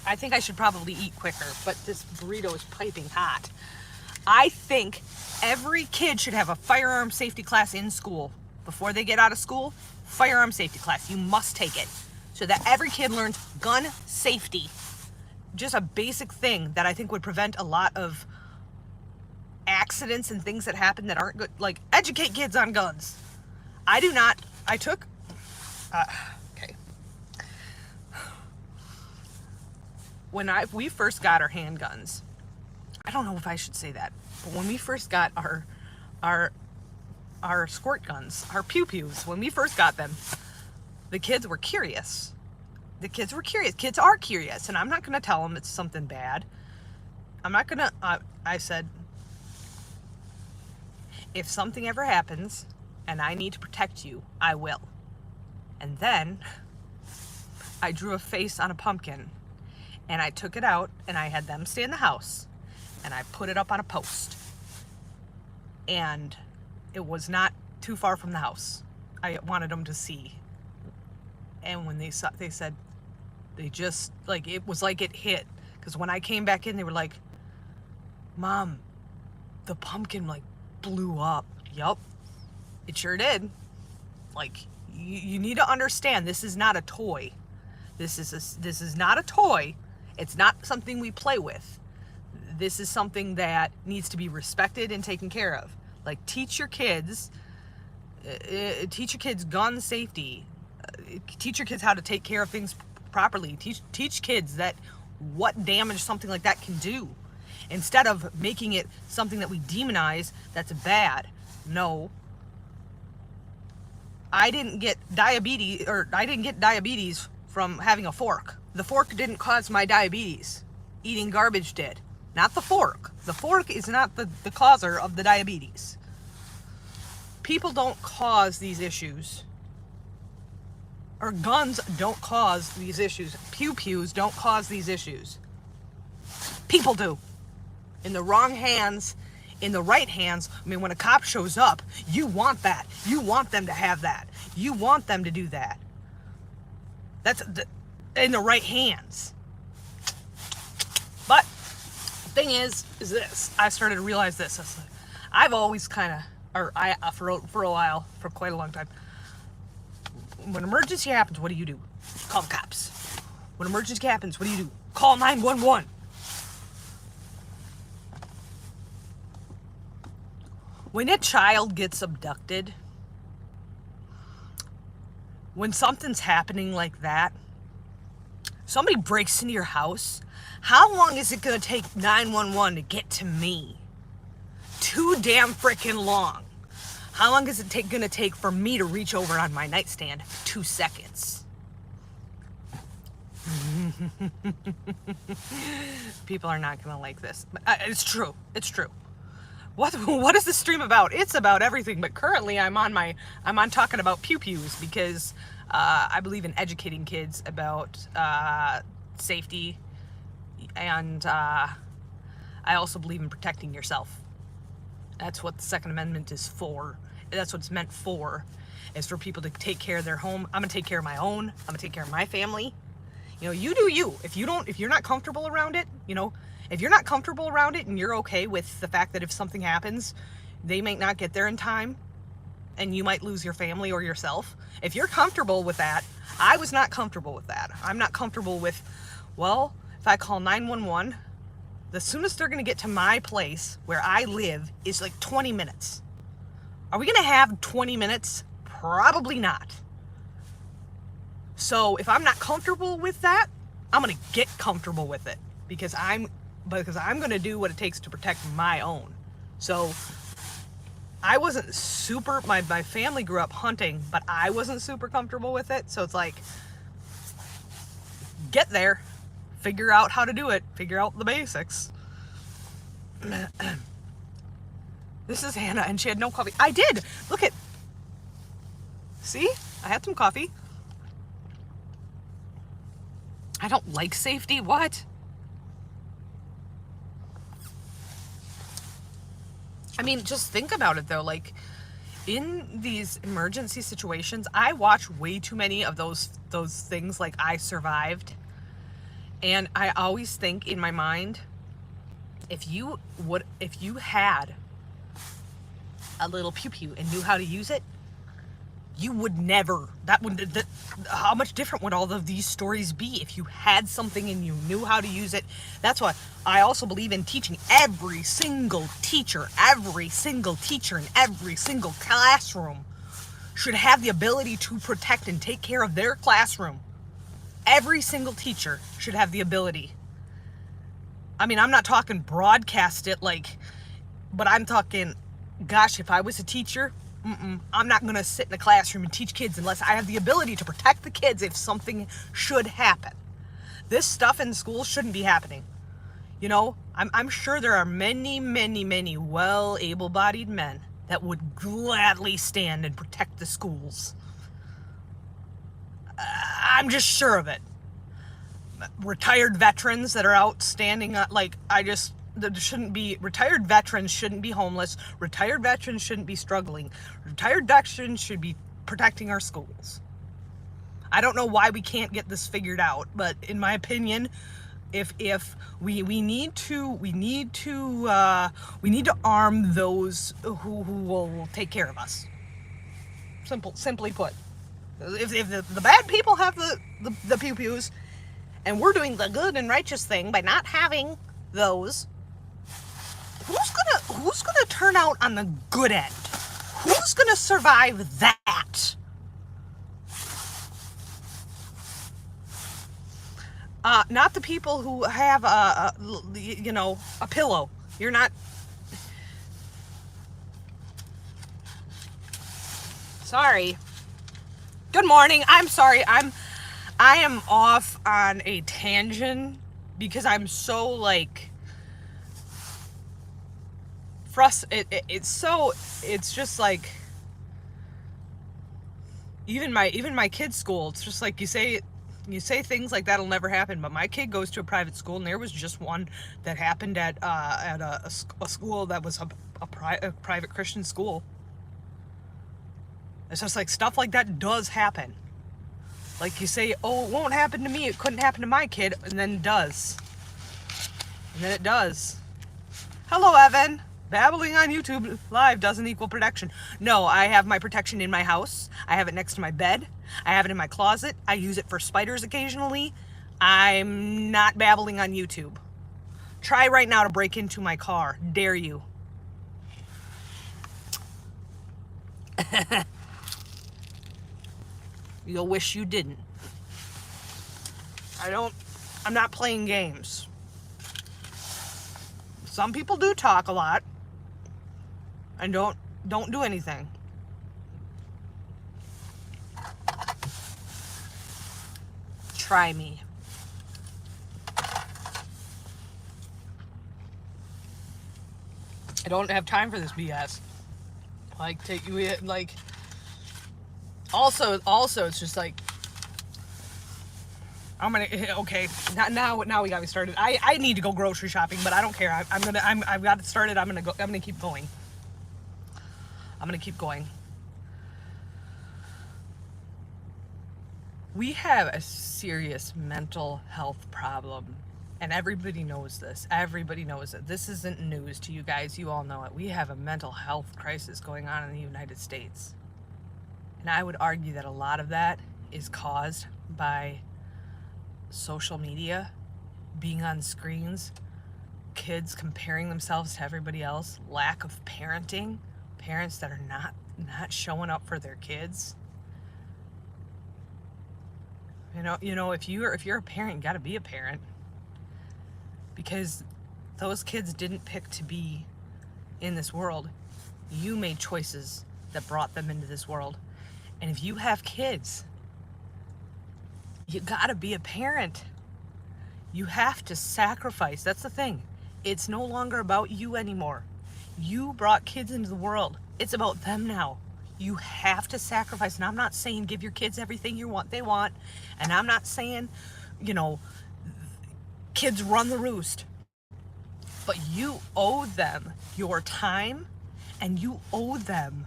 I should probably eat quicker, but this burrito is piping hot. I think every kid should have a firearm safety class in school. Before they get out of school, firearm safety class. You must take it so that every kid learns gun safety. Just a basic thing that I think would prevent a lot of accidents and things that happen that aren't good. Like, educate kids on guns. Okay. When we first got our handguns, I don't know if I should say that, but when we first got our squirt guns, our pew-pews, when we first got them, the kids were curious. Kids are curious, and I'm not going to tell them it's something bad. I'm not going to, I said, if something ever happens and I need to protect you, I will. And then I drew a face on a pumpkin and I took it out and I had them stay in the house and I put it up on a post. And it was not too far from the house. I wanted them to see. And when they saw, they said, they just, like, it was like it hit. Because when I came back in, they were like, Mom, the pumpkin, like, blew up. Yup, it sure did. Like, you need to understand, this is not a toy. This is not a toy. It's not something we play with. This is something that needs to be respected and taken care of. Like, teach your kids gun safety. Teach your kids how to take care of things properly. Teach kids that what damage something like that can do, instead of making it something that we demonize that's bad. No, I didn't get diabetes from having a fork. The fork didn't cause my diabetes. Eating garbage did. Not the fork. The fork is not the causer of the diabetes. People don't cause these issues. Or guns don't cause these issues. Pew-pews don't cause these issues. People do. In the wrong hands, in the right hands, I mean, when a cop shows up, you want that. You want them to have that. You want them to do that. That's in the right hands. But the thing is this. I started to realize this. I've always kind of, for a while, for quite a long time, when emergency happens, what do? Call the cops. When emergency happens, what do? Call 911. When a child gets abducted, when something's happening like that, somebody breaks into your house, how long is it going to take 911 to get to me? Too damn freaking long. How long is it going to take for me to reach over on my nightstand? 2 seconds. People are not going to like this. It's true. It's true. What is this stream about? It's about everything, but currently I'm on talking about pew-pews because I believe in educating kids about safety, and I also believe in protecting yourself. That's what the Second Amendment is for. That's what it's meant for, is for people to take care of their home. I'm gonna take care of my own. I'm gonna take care of my family. You know, you do you. If you're not comfortable around it, you know, if you're not comfortable around it and you're okay with the fact that if something happens, they might not get there in time and you might lose your family or yourself. If you're comfortable with that, I was not comfortable with that. I'm not comfortable with, well, if I call 911, the soonest they're going to get to my place where I live is like 20 minutes. Are we going to have 20 minutes? Probably not. So if I'm not comfortable with that, I'm going to get comfortable with it because I'm going to do what it takes to protect my own. So I wasn't super, my family grew up hunting, but I wasn't super comfortable with it. So it's like, get there, figure out how to do it, figure out the basics. This is Hannah, and she had no coffee. I did. Look at. See? I had some coffee. I don't like safety. What? I mean, just think about it though. Like, in these emergency situations, I watch way too many of those things like I Survived. And I always think in my mind, if you had a little pew-pew and knew how to use it, you would never, how much different would all of these stories be if you had something and you knew how to use it? That's why I also believe in teaching. Every single teacher in every single classroom should have the ability to protect and take care of their classroom. Every single teacher should have the ability. I mean, I'm not talking broadcast it but I'm talking, gosh, if I was a teacher, I'm not going to sit in a classroom and teach kids unless I have the ability to protect the kids if something should happen. This stuff in school shouldn't be happening. You know, I'm sure there are many, many, many able-bodied men that would gladly stand and protect the schools. I'm just sure of it. Retired veterans that are out standing, there shouldn't be, retired veterans shouldn't be homeless. Retired veterans shouldn't be struggling. Retired veterans should be protecting our schools. I don't know why we can't get this figured out, but in my opinion, if we need to arm those who will take care of us. Simply put, if the bad people have the pew-pews, and we're doing the good and righteous thing by not having those, who's gonna turn out on the good end? Who's gonna survive that? Not the people who have a pillow. You're not. Sorry. Good morning. I'm sorry. I am off on a tangent because I'm so it's just like even my kid's school, it's just like you say things like that'll never happen, but my kid goes to a private school and there was just one that happened at a school that was a private Christian school. It's just like stuff like that does happen. Like you say, oh, it won't happen to me, it couldn't happen to my kid, and then it does. And then it does. Hello, Evan. Babbling on YouTube live doesn't equal protection. No, I have my protection in my house. I have it next to my bed. I have it in my closet. I use it for spiders occasionally. I'm not babbling on YouTube. Try right now to break into my car. Dare you. You'll wish you didn't. I'm not playing games. Some people do talk a lot and don't do anything. Try me. I don't have time for this BS. Also, it's just like, okay, now we got me started. I need to go grocery shopping, but I don't care. I've got it started. I'm gonna keep going. We have a serious mental health problem, and everybody knows this. Everybody knows it. This isn't news to you guys. You all know it. We have a mental health crisis going on in the United States. And I would argue that a lot of that is caused by social media, being on screens, kids comparing themselves to everybody else, lack of parenting, parents that are not showing up for their kids. If you're a parent, you got to be a parent, because those kids didn't pick to be in this world. You made choices that brought them into this world. And if you have kids, you got to be a parent. You have to sacrifice. That's the thing. It's no longer about you anymore. You brought kids into the world. It's about them now. You have to sacrifice. And I'm not saying give your kids everything they want. And I'm not saying, kids run the roost. But you owe them your time, and you owe them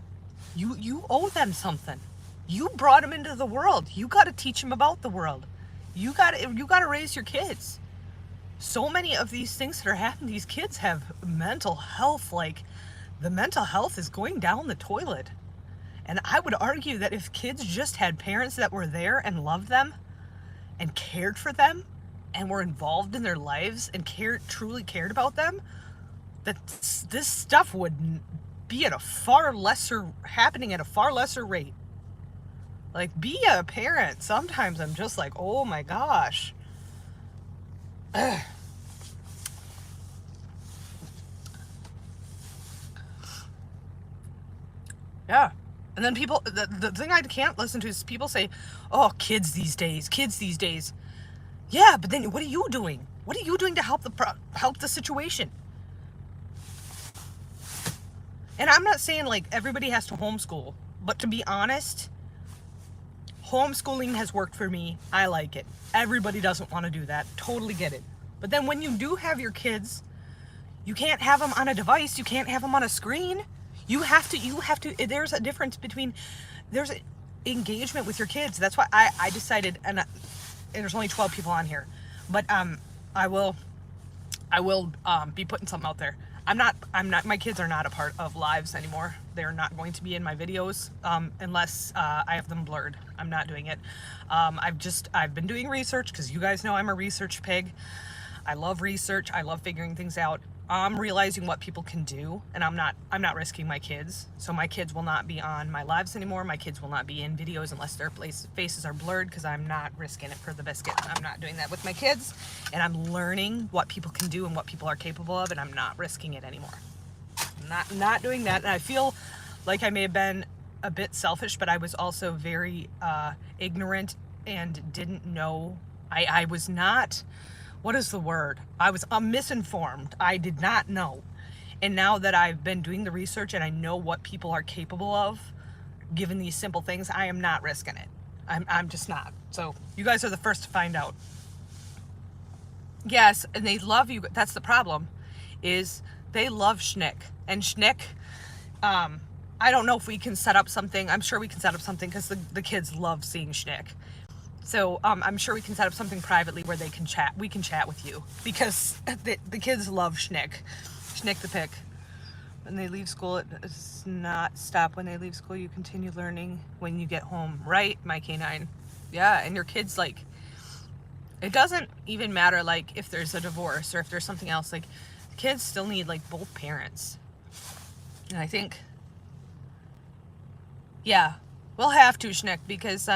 something. You brought them into the world. You got to teach them about the world. You got to raise your kids. So many of these things that are happening, these kids have mental health, like the mental health is going down the toilet. And I would argue that if kids just had parents that were there and loved them and cared for them and were involved in their lives and truly cared about them, that this stuff would be happening at a far lesser rate. Like, be a parent. Sometimes I'm just like, oh my gosh. Ugh. Yeah. And then people, the thing I can't listen to is people say, oh, kids these days. Yeah, but then what are you doing? What are you doing to help the situation? And I'm not saying like everybody has to homeschool, but to be honest, homeschooling has worked for me. I like it. Everybody doesn't want to do that. Totally get it. But then when you do have your kids, you can't have them on a device. You can't have them on a screen. You have to, there's a difference between, there's engagement with your kids. That's why I decided, and there's only 12 people on here, but I will be putting something out there. My kids are not a part of lives anymore. They're not going to be in my videos unless I have them blurred. I'm not doing it. I've been doing research, because you guys know I'm a research pig. I love research. I love figuring things out. I'm realizing what people can do, and I'm not risking my kids. So my kids will not be on my lives anymore. My kids will not be in videos unless their faces are blurred, because I'm not risking it for the biscuit. I'm not doing that with my kids, and I'm learning what people can do and what people are capable of, and I'm not risking it anymore. Not doing that. And I feel like I may have been a bit selfish, but I was also very ignorant and didn't know. I was not, what is the word? I was misinformed. I did not know. And now that I've been doing the research and I know what people are capable of, given these simple things, I am not risking it. I'm just not. So you guys are the first to find out. Yes, and they love you. That's the problem, is they love Schnick. And Schnick, I don't know if we can set up something. I'm sure we can set up something, because the kids love seeing Schnick. So I'm sure we can set up something privately where they can chat. We can chat with you, because the kids love Schnick. Schnick the pick. When they leave school, it does not stop. When they leave school, you continue learning when you get home. Right, my canine? Yeah, and your kids, like, it doesn't even matter, like, if there's a divorce or if there's something else. Like, the kids still need, like, both parents. And I think, yeah, we'll have to, Schnick, because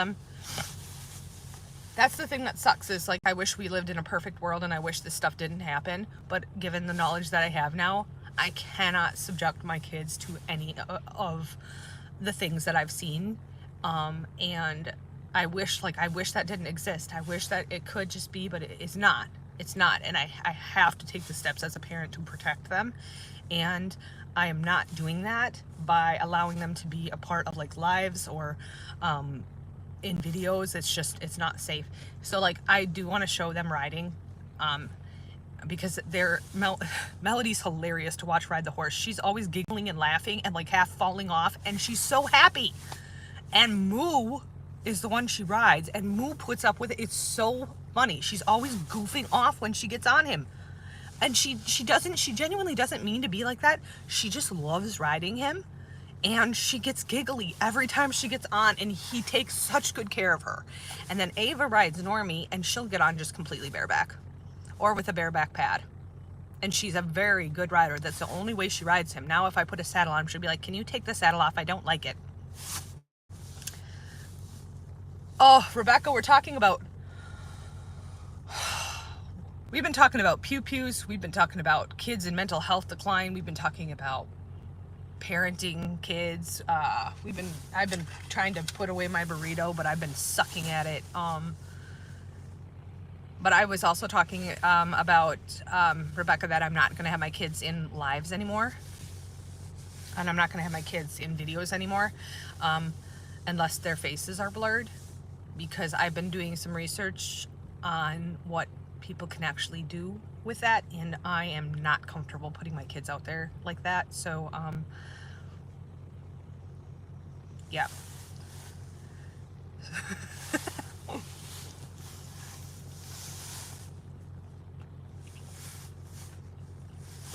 that's the thing that sucks, is like, I wish we lived in a perfect world and I wish this stuff didn't happen. But given the knowledge that I have now, I cannot subject my kids to any of the things that I've seen. And I wish that didn't exist. I wish that it could just be, but it's not. It's not. And I have to take the steps as a parent to protect them. And I am not doing that by allowing them to be a part of like lives or in videos. It's not safe. So like, I do want to show them riding, because Melody's hilarious to watch ride the horse. She's always giggling and laughing and like half falling off, and she's so happy. And Moo is the one she rides, and Moo puts up with it. It's so funny. She's always goofing off when she gets on him, and she genuinely doesn't mean to be like that. She just loves riding him. And she gets giggly every time she gets on, and he takes such good care of her. And then Ava rides Normie, and she'll get on just completely bareback, or with a bareback pad. And she's a very good rider. That's the only way she rides him. Now, if I put a saddle on him, she'll be like, can you take the saddle off? I don't like it. Oh, Rebecca, we're talking about We've been talking about pew-pews. We've been talking about kids in mental health decline. We've been talking about parenting kids. I've been trying to put away my burrito, but I've been sucking at it. But I was also talking about, Rebecca, that I'm not going to have my kids in lives anymore. And I'm not going to have my kids in videos anymore unless their faces are blurred. Because I've been doing some research on what people can actually do with that. And I am not comfortable putting my kids out there like that. So, yeah.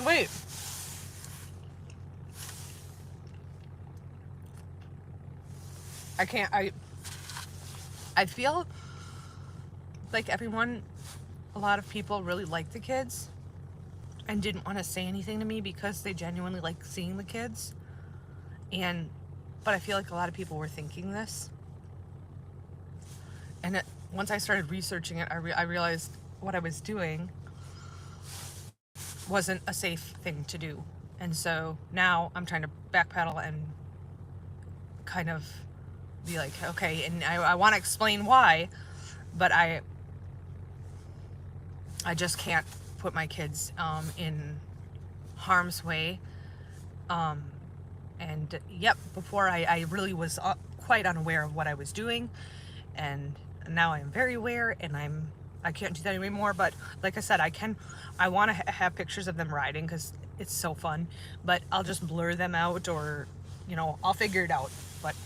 Wait. I can't, I feel like everyone, a lot of people really like the kids and didn't want to say anything to me because they genuinely like seeing the kids. But I feel like a lot of people were thinking this. And once I started researching it, I realized what I was doing wasn't a safe thing to do. And so now I'm trying to backpedal and kind of be like, okay, and I want to explain why, but I just can't put my kids in harm's way. And yep, before I really was quite unaware of what I was doing, and now I'm very aware, and I can't do that anymore. But like I said, I want to have pictures of them riding because it's so fun, but I'll just blur them out, or I'll figure it out. But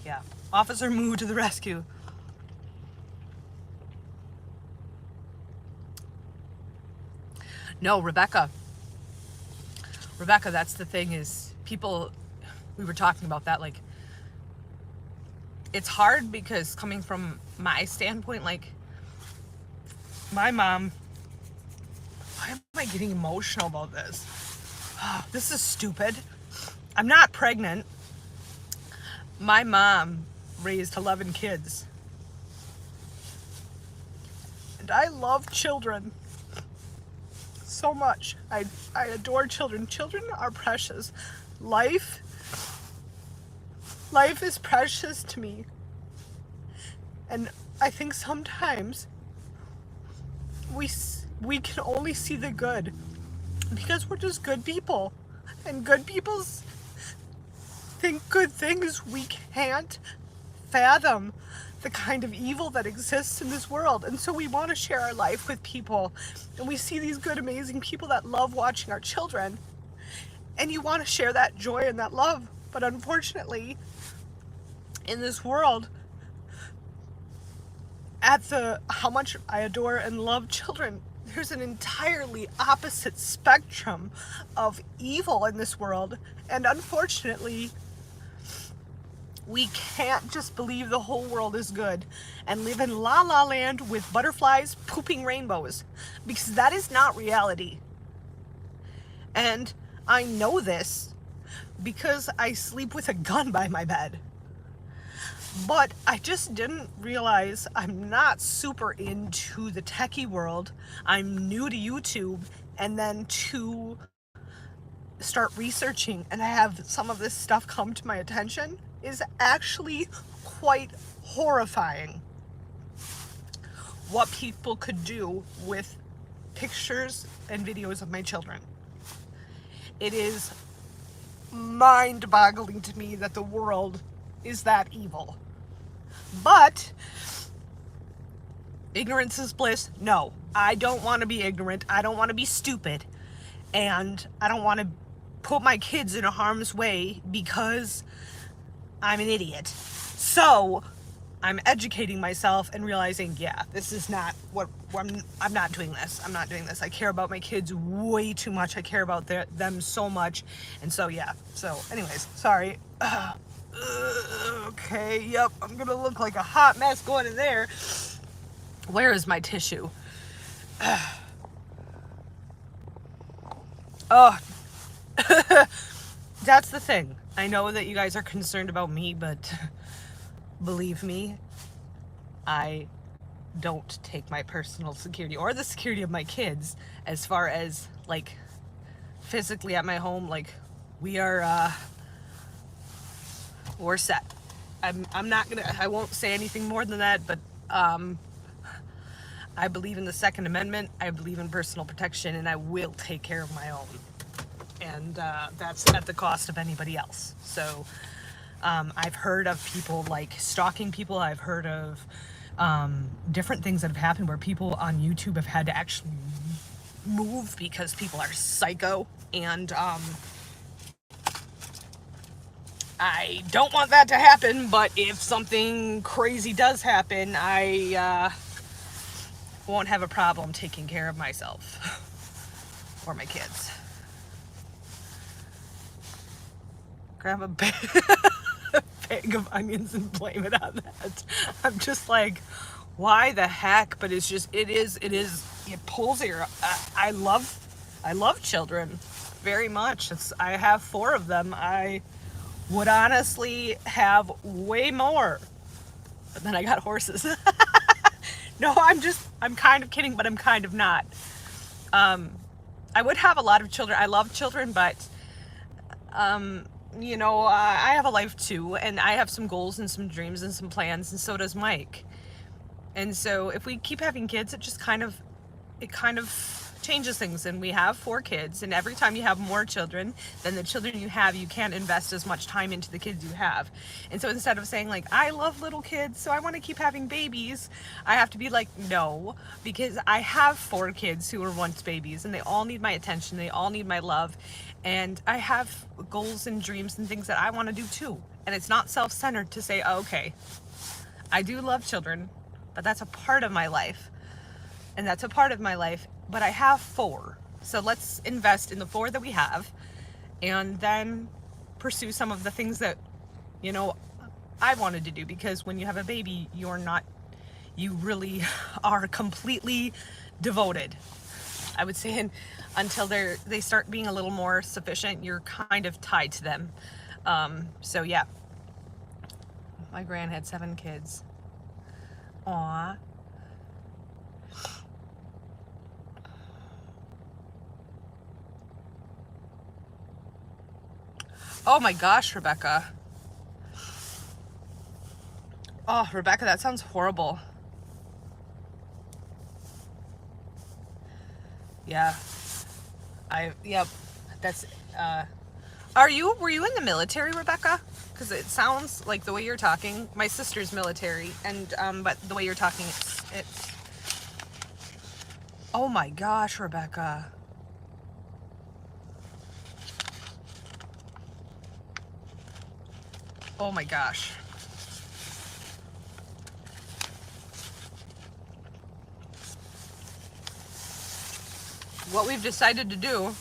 yeah, Officer Moo to the rescue. No, Rebecca, that's the thing, is people, we were talking about that, like, it's hard because coming from my standpoint, like, my mom, why am I getting emotional about this? This is stupid. I'm not pregnant. My mom raised 11 kids. And I love children so much. I adore children. Children are precious. Life is precious to me. And I think sometimes we can only see the good because we're just good people. And good people think good things. We can't fathom the kind of evil that exists in this world, and so we want to share our life with people, and we see these good, amazing people that love watching our children, and you want to share that joy and that love. But unfortunately, in this world, how much I adore and love children, there's an entirely opposite spectrum of evil in this world, and unfortunately, we can't just believe the whole world is good and live in la la land with butterflies pooping rainbows, because that is not reality. And I know this because I sleep with a gun by my bed. But I just didn't realize I'm not super into the techie world. I'm new to YouTube, and then to start researching and have some of this stuff come to my attention is actually quite horrifying. What people could do with pictures and videos of my children. It is mind-boggling to me that the world is that evil. But ignorance is bliss. No, I don't want to be ignorant. I don't want to be stupid. And I don't want to put my kids in harm's way because I'm an idiot. So I'm educating myself and realizing, yeah, this is not I'm not doing this. I'm not doing this. I care about my kids way too much. I care about them so much. And so, yeah. So anyways, sorry. Okay, yep. I'm going to look like a hot mess going in there. Where is my tissue? Oh, that's the thing. I know that you guys are concerned about me, but believe me, I don't take my personal security or the security of my kids as far as like physically at my home. Like we're set. I'm not gonna, I won't say anything more than that, but I believe in the Second Amendment. I believe in personal protection, and I will take care of my own. And that's at the cost of anybody else. So I've heard of people like stalking people. I've heard of different things that have happened where people on YouTube have had to actually move because people are psycho. And I don't want that to happen, but if something crazy does happen, I won't have a problem taking care of myself or my kids. Grab a bag of onions and blame it on that. I'm just like, why the heck? But it's just, it pulls at your, I love children very much. I have 4 of them. I would honestly have way more, but then I got horses. No, I'm kind of kidding, but I'm kind of not. I would have a lot of children. I love children, but you know, I have a life too, and I have some goals and some dreams and some plans, and so does Mike. And so if we keep having kids, it kind of changes things. And we have 4 kids, and every time you have more children than the children you have, you can't invest as much time into the kids you have. And so instead of saying like, I love little kids, so I want to keep having babies, I have to be like, no, because I have 4 kids who were once babies, and they all need my attention, they all need my love, and I have goals and dreams and things that I want to do too. And it's not self-centered to say, oh, okay, I do love children, but that's a part of my life, and that's a part of my life, but I have 4. So let's invest in the 4 that we have, and then pursue some of the things that, you know, I wanted to do. Because when you have a baby, you really are completely devoted. I would say until they start being a little more sufficient, you're kind of tied to them. So yeah, my gran had 7 kids. Aw. Oh my gosh, Rebecca. Oh, Rebecca, that sounds horrible. Yeah. Yep. That's, were you in the military, Rebecca? Because it sounds like the way you're talking, my sister's military, and, but the way you're talking, it's, oh my gosh, Rebecca. Oh my gosh. What we've decided to do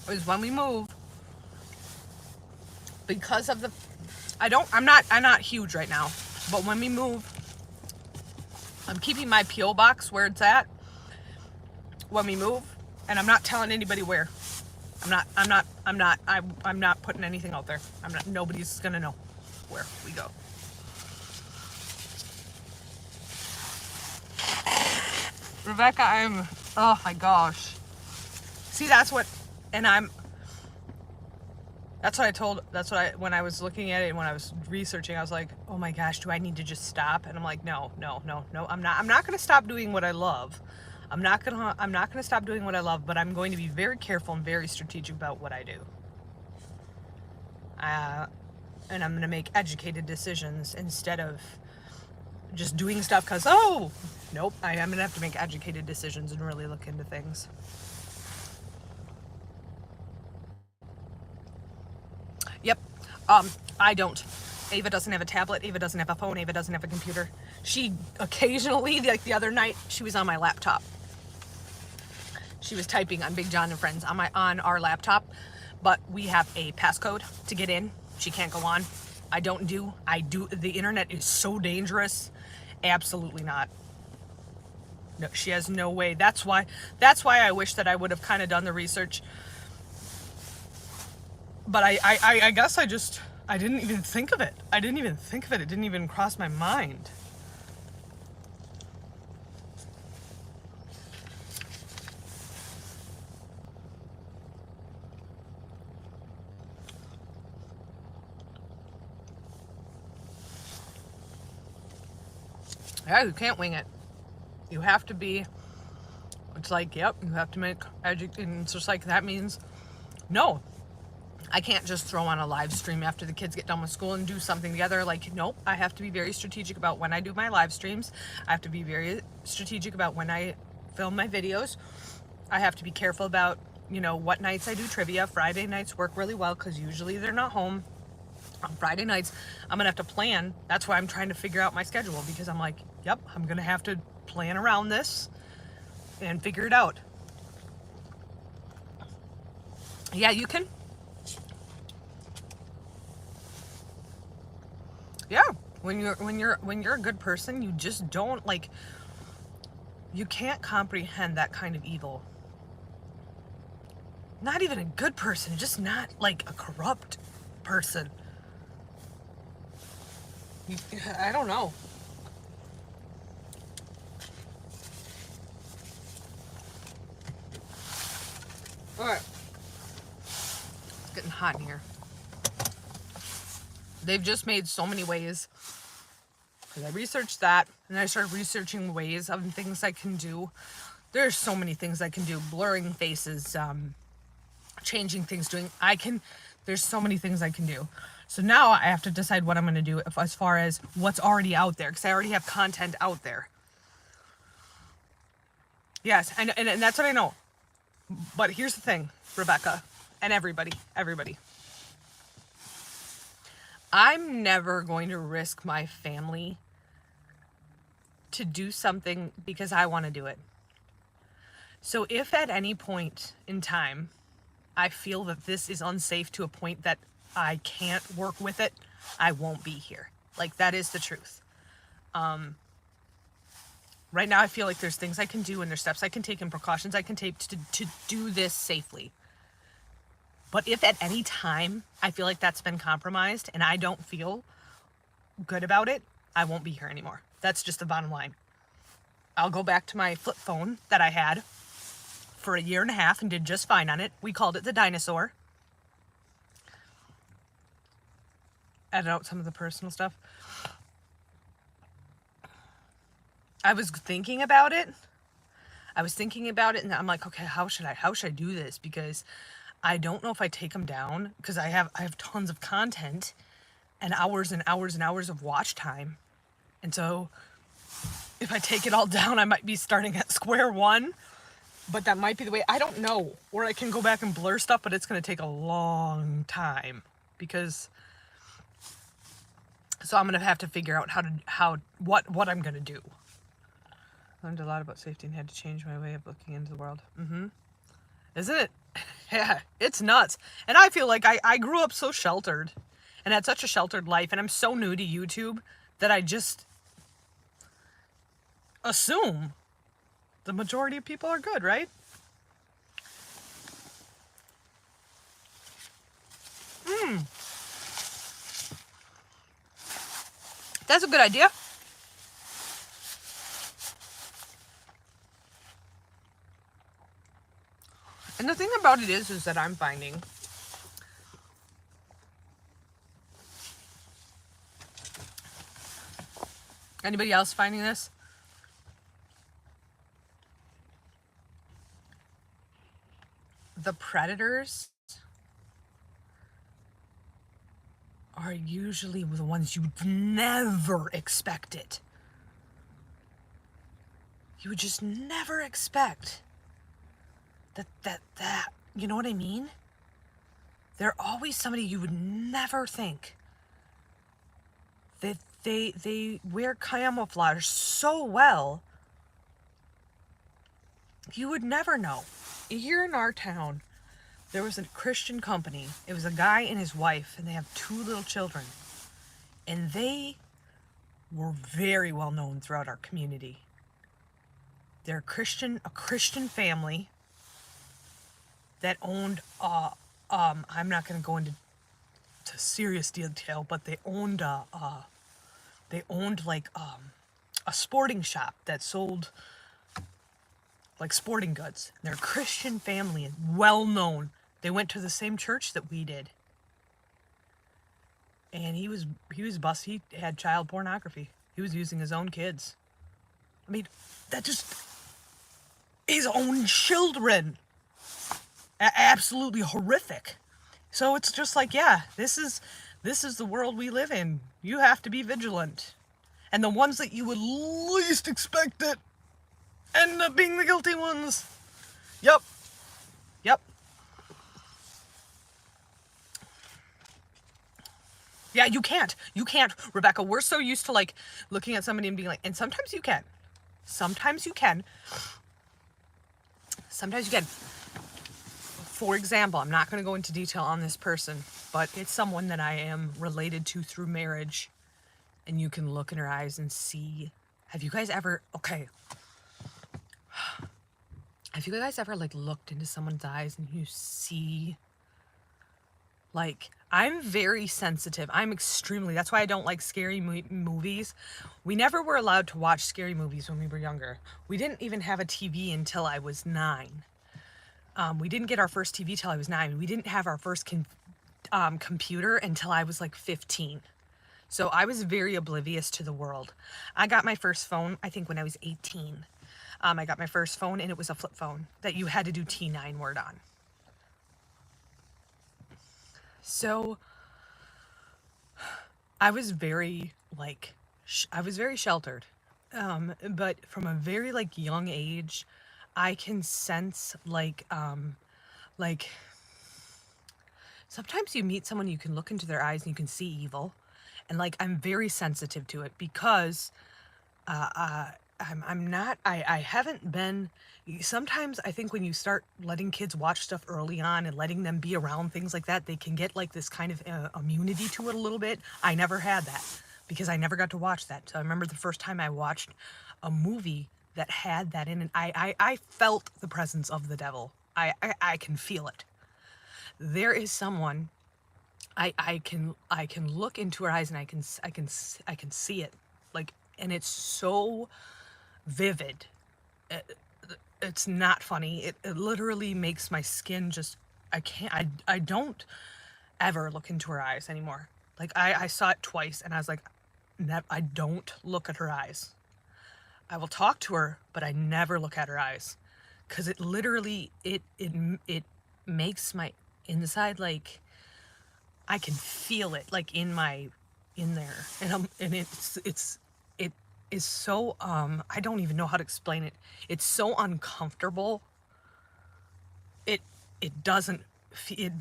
is when we move, because of I'm not huge right now, but when we move, I'm keeping my P.O. box where it's at when we move, and I'm not telling anybody where. I'm not putting anything out there. Nobody's gonna know where we go. Rebecca, oh my gosh. See, that's what when I was looking at it and when I was researching, I was like, oh my gosh, do I need to just stop? And I'm like, no, I'm not going to stop doing what I love. I'm not going to stop doing what I love, but I'm going to be very careful and very strategic about what I do. And I'm going to make educated decisions instead of just doing stuff because, oh, nope, I'm going to have to make educated decisions and really look into things. Yep. I don't. Ava doesn't have a tablet. Ava doesn't have a phone. Ava doesn't have a computer. She occasionally, like the other night, she was on my laptop. She was typing on Big John and Friends on our laptop, but we have a passcode to get in. She can't go on. I do. The internet is so dangerous. Absolutely not. No, she has no way. That's why I wish that I would have kind of done the research. But I guess I didn't even think of it. It didn't even cross my mind. Yeah, you can't wing it. You have to be, it's like, yep, you have to make and it's just like, that means, no, I can't just throw on a live stream after the kids get done with school and do something together. Like, nope, I have to be very strategic about when I do my live streams. I have to be very strategic about when I film my videos. I have to be careful about, you know, what nights I do trivia. Friday nights work really well because usually they're not home. On Friday nights, I'm gonna have to plan. That's why I'm trying to figure out my schedule, because I'm like, yep, I'm gonna have to plan around this and figure it out. Yeah, you can. Yeah, when you're a good person, you just don't, like, you can't comprehend that kind of evil. Not even a good person, just not like a corrupt person. I don't know. All right. It's getting hot in here. They've just made so many ways. Because I researched that, and I started researching ways of things I can do. There's so many things I can do. Blurring faces, changing things, there's so many things I can do. So now I have to decide what I'm going to do as far as what's already out there, because I already have content out there. Yes, and that's what I know. But here's the thing, Rebecca, and everybody. I'm never going to risk my family to do something because I want to do it. So if at any point in time I feel that this is unsafe to a point that I can't work with it, I won't be here. Like, that is the truth. Right now I feel like there's things I can do and there's steps I can take and precautions I can take to do this safely. But if at any time I feel like that's been compromised and I don't feel good about it, I won't be here anymore. That's just the bottom line. I'll go back to my flip phone that I had for 1.5 years and did just fine on it. We called it the dinosaur. Added out some of the personal stuff. I was thinking about it. And I'm like, okay, how should I do this? Because I don't know if I take them down, because I have tons of content and hours and hours and hours of watch time. And so if I take it all down, I might be starting at square one, but that might be the way. I don't know. Or I can go back and blur stuff, but it's going to take a long time, because so I'm going to have to figure out what I'm going to do. Learned a lot about safety and had to change my way of looking into the world. Isn't it? Yeah, it's nuts. And I feel like I grew up so sheltered and had such a sheltered life, and I'm so new to YouTube that I just assume the majority of people are good, right? That's a good idea. And the thing about it is that I'm finding anybody else finding this? The predators are usually the ones you would never expect it. You would just never expect that you know what I mean? They're always somebody you would never think. That they wear camouflage so well, you would never know. Here in our town, there was a Christian company. It was a guy and his wife, and they have 2 little children. And they were very well known throughout our community. They're a Christian family that owned I'm not going to go into serious detail, but they owned like a sporting shop that sold like sporting goods. They're a Christian family and well known. They went to the same church that we did. And he was busted. He had child pornography. He was using his own kids. I mean, that just, his own children. Absolutely horrific. So it's just like, yeah, this is the world we live in. You have to be vigilant. And the ones that you would least expect it end up being the guilty ones. Yep. Yep. Yeah, you can't. You can't. Rebecca, we're so used to like looking at somebody and being like, and sometimes you can. Sometimes you can. Sometimes you can. For example, I'm not going to go into detail on this person, but it's someone that I am related to through marriage. And you can look in her eyes and see. Have you guys ever, okay. Have you guys ever like looked into someone's eyes and you see, like, I'm very sensitive. I'm extremely, that's why I don't like scary movies. We never were allowed to watch scary movies when we were younger. We didn't even have a TV until I was 9. We didn't get our first TV till I was 9. We didn't have our first computer until I was like 15. So I was very oblivious to the world. I got my first phone, I think, when I was 18. I got my first phone, and it was a flip phone that you had to do T9 word on. So I was very, like, I was very sheltered. But from a very, like, young age, I can sense, like, sometimes you meet someone, you can look into their eyes and you can see evil. And, like, I'm very sensitive to it because I'm not, I haven't been, sometimes I think when you start letting kids watch stuff early on and letting them be around things like that, they can get like this kind of immunity to it a little bit. I never had that because I never got to watch that. So I remember the first time I watched a movie that had that in it, I felt the presence of the devil. I can feel it. There is someone, I can look into her eyes and I can see it, like, and it's so vivid. It's not funny. It literally makes my skin just, I don't ever look into her eyes anymore. Like, I saw it twice and I was like, I don't look at her eyes. I will talk to her, but I never look at her eyes. Cause it literally, it makes my inside, like, I can feel it, like, in there. And it is so, I don't even know how to explain it. It's so uncomfortable. It doesn't, it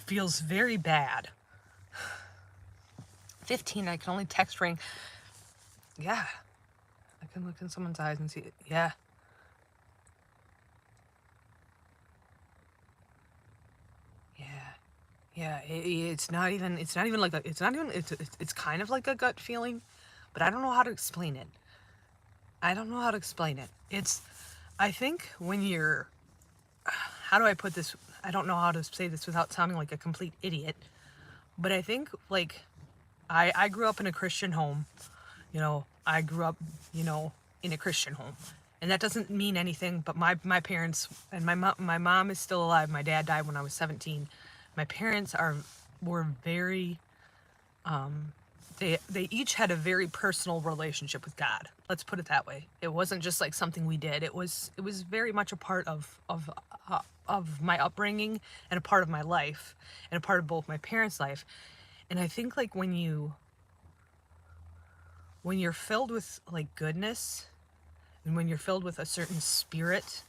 feels very bad. 15, I can only text ring. Yeah. I can look in someone's eyes and see it. Yeah. Yeah. Yeah. It's not even like that. It's kind of like a gut feeling, but I don't know how to explain it. I think when you're, how do I put this? I don't know how to say this without sounding like a complete idiot, but I think, like, I grew up in a Christian home. I grew up, in a Christian home. And that doesn't mean anything, but my parents, and my mom is still alive. My dad died when I was 17. My parents were very, they each had a very personal relationship with God. Let's put it that way. It wasn't just like something we did. It was very much a part of my upbringing and a part of my life and a part of both my parents' life. And I think, like, when you're filled with, like, goodness, and when you're filled with a certain spirit,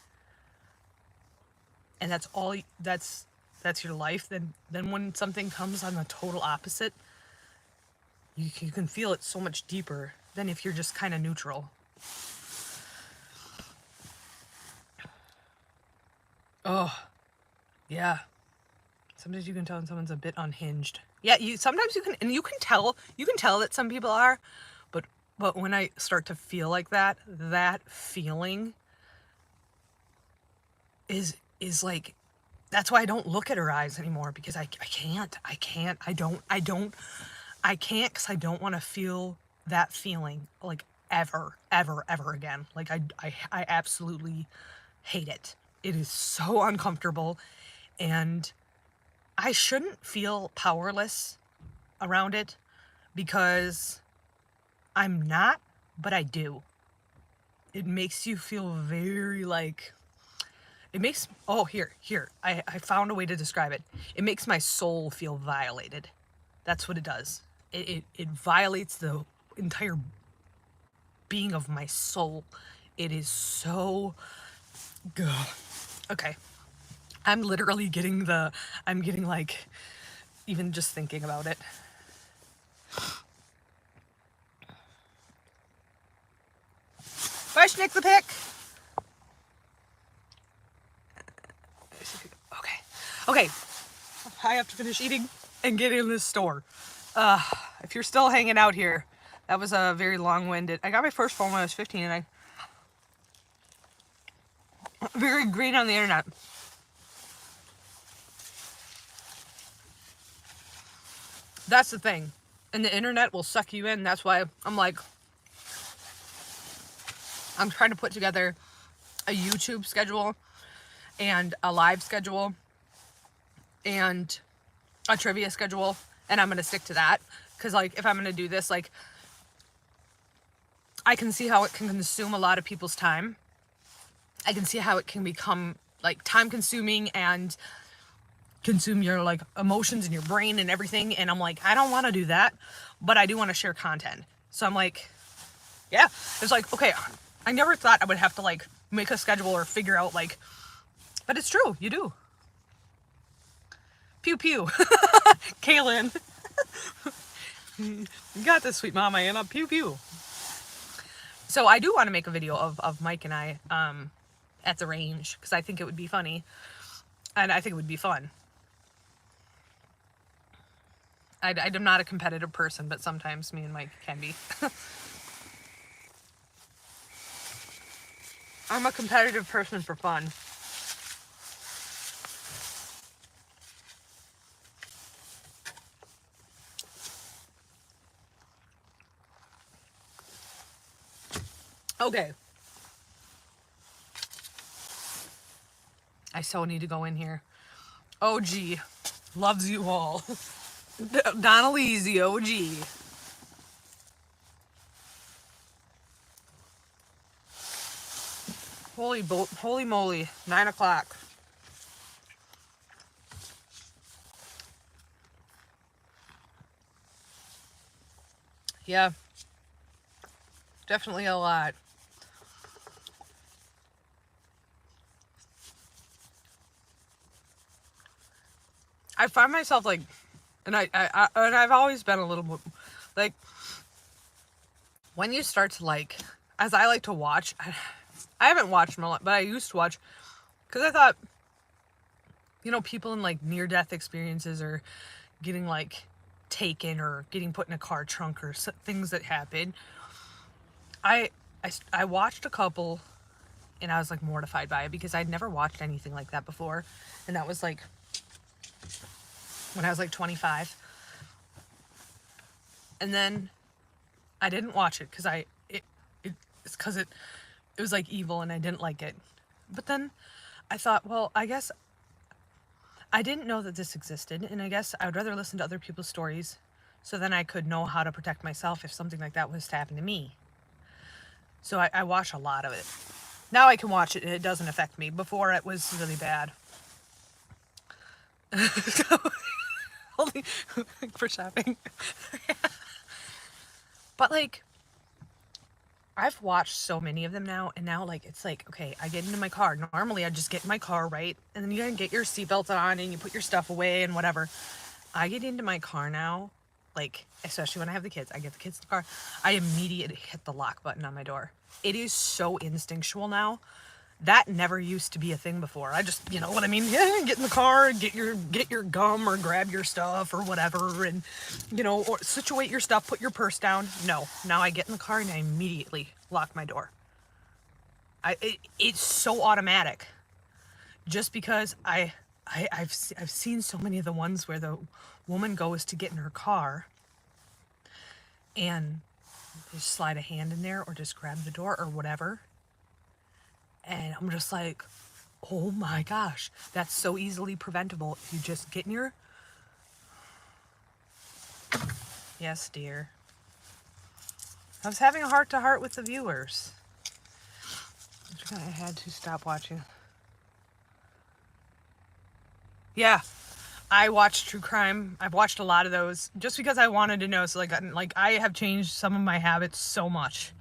and that's your life, then when something comes on the total opposite, you can feel it so much deeper than if you're just kind of neutral. Oh, yeah. Sometimes you can tell when someone's a bit unhinged. Yeah, sometimes you can tell that some people are, but when I start to feel like that feeling is like, that's why I don't look at her eyes anymore, because I can't, because I don't want to feel that feeling, like, ever again. Like, I absolutely hate it. It is so uncomfortable, and I shouldn't feel powerless around it, because I'm not, but I do. it makes you feel very like, it makes, oh, here, I found a way to describe it. It makes my soul feel violated. That's what it does. It violates the entire being of my soul. It is so good. Okay. I'm literally getting I'm getting like, even just thinking about it. Bye, Schnick the Pick. Okay. Okay. I have to finish eating and get in this store. If you're still hanging out here, that was a very long-winded. I got my first phone when I was 15, and I very green on the internet. That's the thing. And the internet will suck you in. That's why I'm like, I'm trying to put together a YouTube schedule and a live schedule and a trivia schedule, and I'm going to stick to that. Because, like, if I'm going to do this, like, I can see how it can consume a lot of people's time. I can see how it can become, like, time consuming and consume your, like, emotions and your brain and everything. And I'm like, I don't want to do that, but I do want to share content. So I'm like, yeah, it's like, okay, I never thought I would have to, like, make a schedule or figure out, like, but it's true, you do. Pew pew. Kaylin. You got this, sweet mama, Anna. Pew pew. So I do want to make a video of Mike and I at the range, because I think it would be funny. And I think it would be fun. I'm not a competitive person, but sometimes me and Mike can be. I'm a competitive person for fun. Okay. I so need to go in here. OG loves you all. Donalese, OG. Holy moly, 9 o'clock. Yeah, definitely a lot. I find myself like, and I've always been a little like, when you start to like, as I like to watch, I haven't watched them a lot, but I used to watch, because I thought, you know, people in like near-death experiences or getting like taken or getting put in a car trunk or things that happen. I watched a couple, and I was like mortified by it because I'd never watched anything like that before, and that was like when I was like 25. And then I didn't watch it because it's because it was like evil and I didn't like it. But then I thought, well, I guess I didn't know that this existed, and I guess I would rather listen to other people's stories so then I could know how to protect myself if something like that was to happen to me. So I watch a lot of it. Now I can watch it and it doesn't affect me. Before it was really bad. Only for shopping. But like, I've watched so many of them now, and now like it's like, okay, I get into my car. Normally I just get in my car, right? And then you gotta get your seatbelt on and you put your stuff away and whatever. I get into my car now, like, especially when I have the kids. I get the kids in the car. I immediately hit the lock button on my door. It is so instinctual now. That never used to be a thing before. I just, you know what I mean? Yeah, get in the car, get your gum or grab your stuff or whatever, and, you know, or situate your stuff, put your purse down. No, now I get in the car and I immediately lock my door. It's so automatic. Just because I've seen so many of the ones where the woman goes to get in her car and they just slide a hand in there or just grab the door or whatever. And I'm just like, oh my gosh, that's so easily preventable if you just get in your... Yes, dear. I was having a heart-to-heart with the viewers. I had to stop watching. Yeah, I watch true crime. I've watched a lot of those just because I wanted to know. So like I have changed some of my habits so much.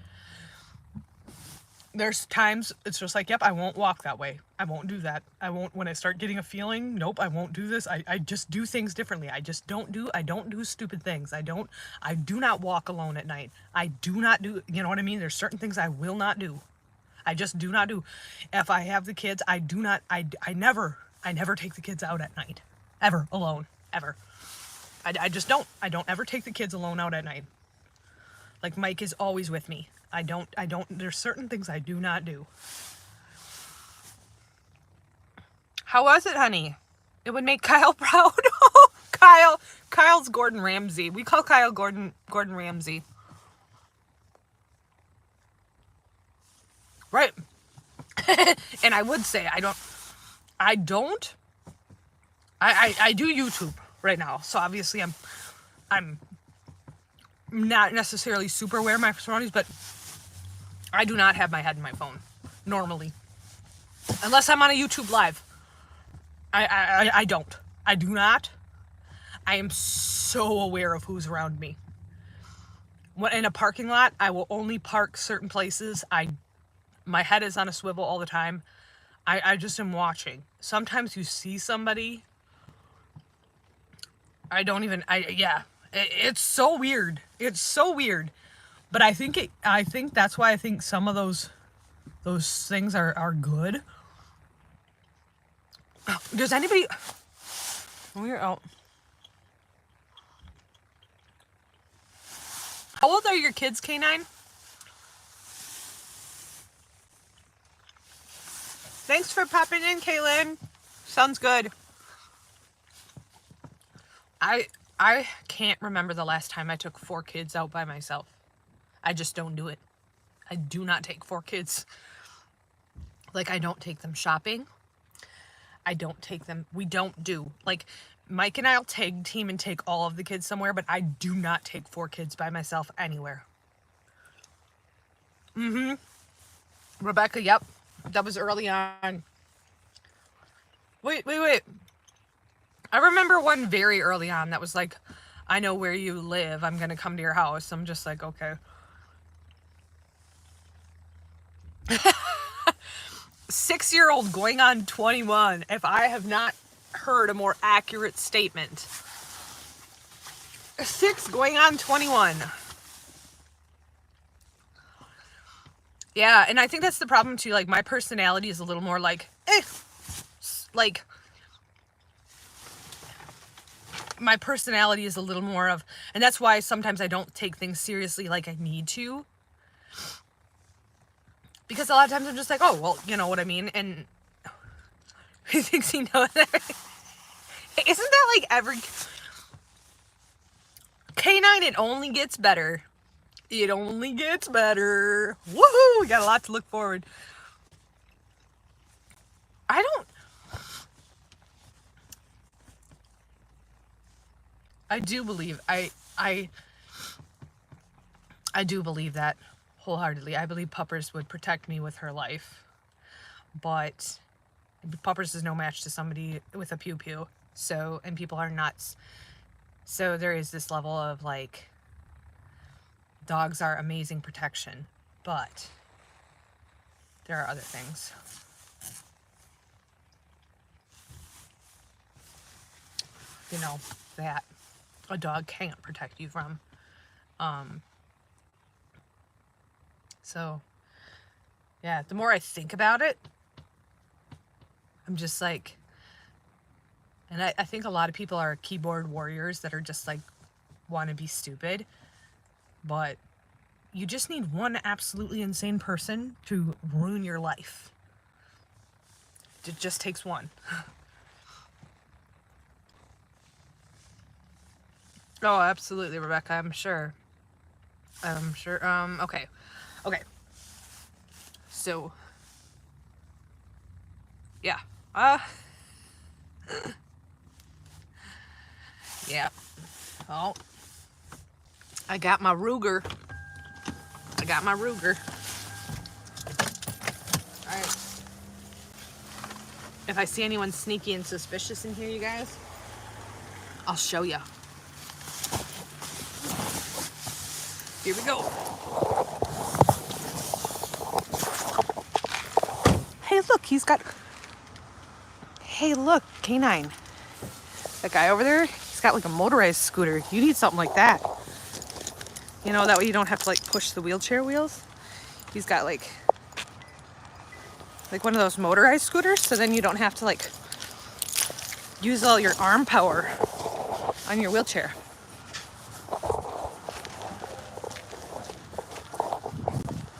There's times it's just like, yep, I won't walk that way. I won't do that. I won't, when I start getting a feeling, nope, I won't do this. I just do things differently. I don't do stupid things. I do not walk alone at night. I do not do, you know what I mean? There's certain things I will not do. I just do not do. If I have the kids, I never take the kids out at night. Ever, alone, ever. I just don't. I don't ever take the kids alone out at night. Like, Mike is always with me. There's certain things I do not do. How was it, honey? It would make Kyle proud. Kyle's Gordon Ramsay. We call Kyle Gordon Ramsay. Right. And I would say I do YouTube right now. So obviously I'm not necessarily super aware of my surroundings, but I do not have my head in my phone normally, unless I'm on a YouTube live. I don't. I do not. I am so aware of who's around me. When in a parking lot, I will only park certain places. My head is on a swivel all the time. I just am watching. Sometimes you see somebody. It's so weird. It's so weird. But I think that's why I think some of those things are good. Does anybody, we're out. How old are your kids, K9? Thanks for popping in, Kaylin. Sounds good. I can't remember the last time I took 4 kids out by myself. I just don't do it. I do not take 4 kids. Like, I don't take them shopping. We don't do. Like, Mike and I'll tag team and take all of the kids somewhere, but I do not take 4 kids by myself anywhere. Rebecca, yep. That was early on. Wait. I remember one very early on that was like, I know where you live. I'm going to come to your house. I'm just like, okay. 6-year-old going on 21. If I have not heard a more accurate statement. 6 going on 21. Yeah, and I think that's the problem too. Like, my personality is a little more like, like, my personality is a little more of, and that's why sometimes I don't take things seriously like I need to. Because a lot of times I'm just like, oh, well, you know what I mean? And he thinks he knows everything. Isn't that like every... K9, it only gets better. It only gets better. Woohoo! We got a lot to look forward. I do believe, I do believe that wholeheartedly. I believe Puppers would protect me with her life, but Puppers is no match to somebody with a pew-pew. So, and people are nuts. So there is this level of like, dogs are amazing protection, but there are other things. You know, that a dog can't protect you from. So, yeah, the more I think about it, I'm just like, and I think a lot of people are keyboard warriors that are just like, want to be stupid, but you just need one absolutely insane person to ruin your life. It just takes one. Oh, absolutely, Rebecca, I'm sure. Okay. So, yeah. Yeah. Oh. I got my Ruger. Alright. If I see anyone sneaky and suspicious in here, you guys, I'll show you. Here we go. Hey, look, he's got... Hey, look, canine. That guy over there, he's got like a motorized scooter. You need something like that. You know, that way you don't have to like push the wheelchair wheels. He's got like one of those motorized scooters, so then you don't have to like use all your arm power on your wheelchair.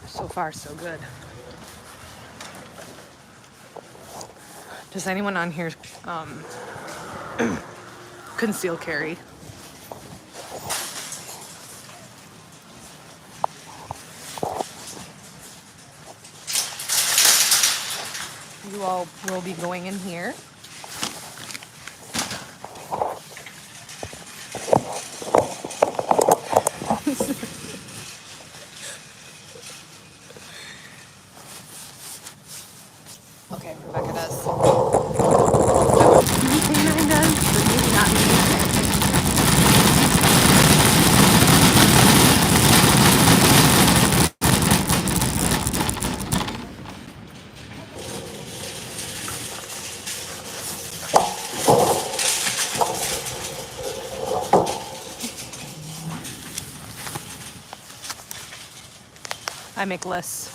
So far, so good. Does anyone on here conceal carry? You all will be going in here. Okay, Rebecca does. Canine does, but maybe not me. I make lists.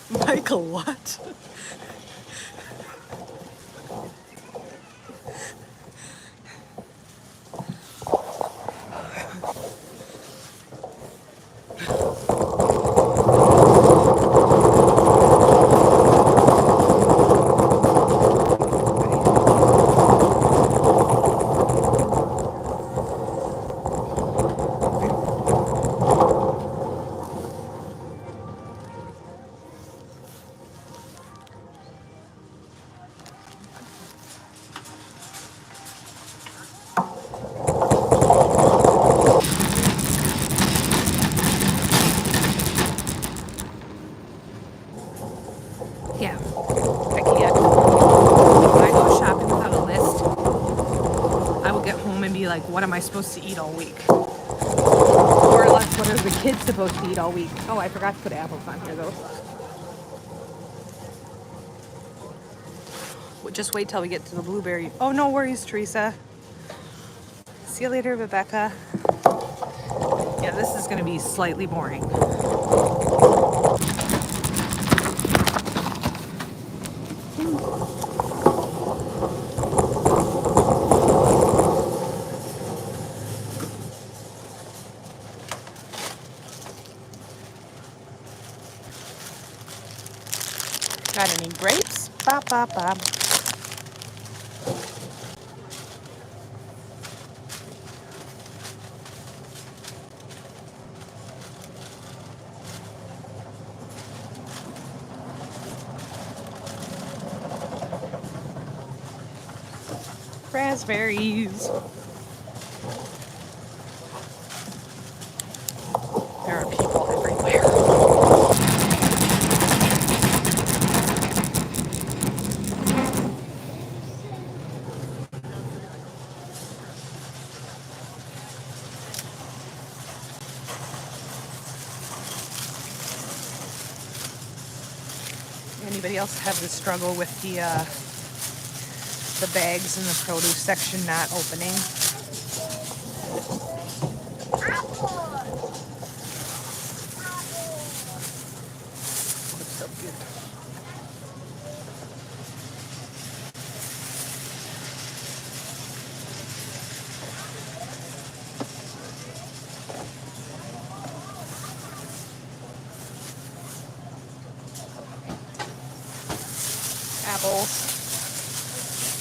Michael, what? Yeah, I can't. When I go shopping without a list, I will get home and be like, what am I supposed to eat all week? Or like, what are the kids supposed to eat all week? Oh, I forgot to put apples on here though. Just wait till we get to the blueberry. Oh, no worries, Teresa. See you later, Rebecca. Yeah, this is going to be slightly boring. Got any grapes? Bop, bop, bop. Raspberries. There are people everywhere. Anybody else have the struggle with the bags in the produce section not opening? Looks so good. Apples.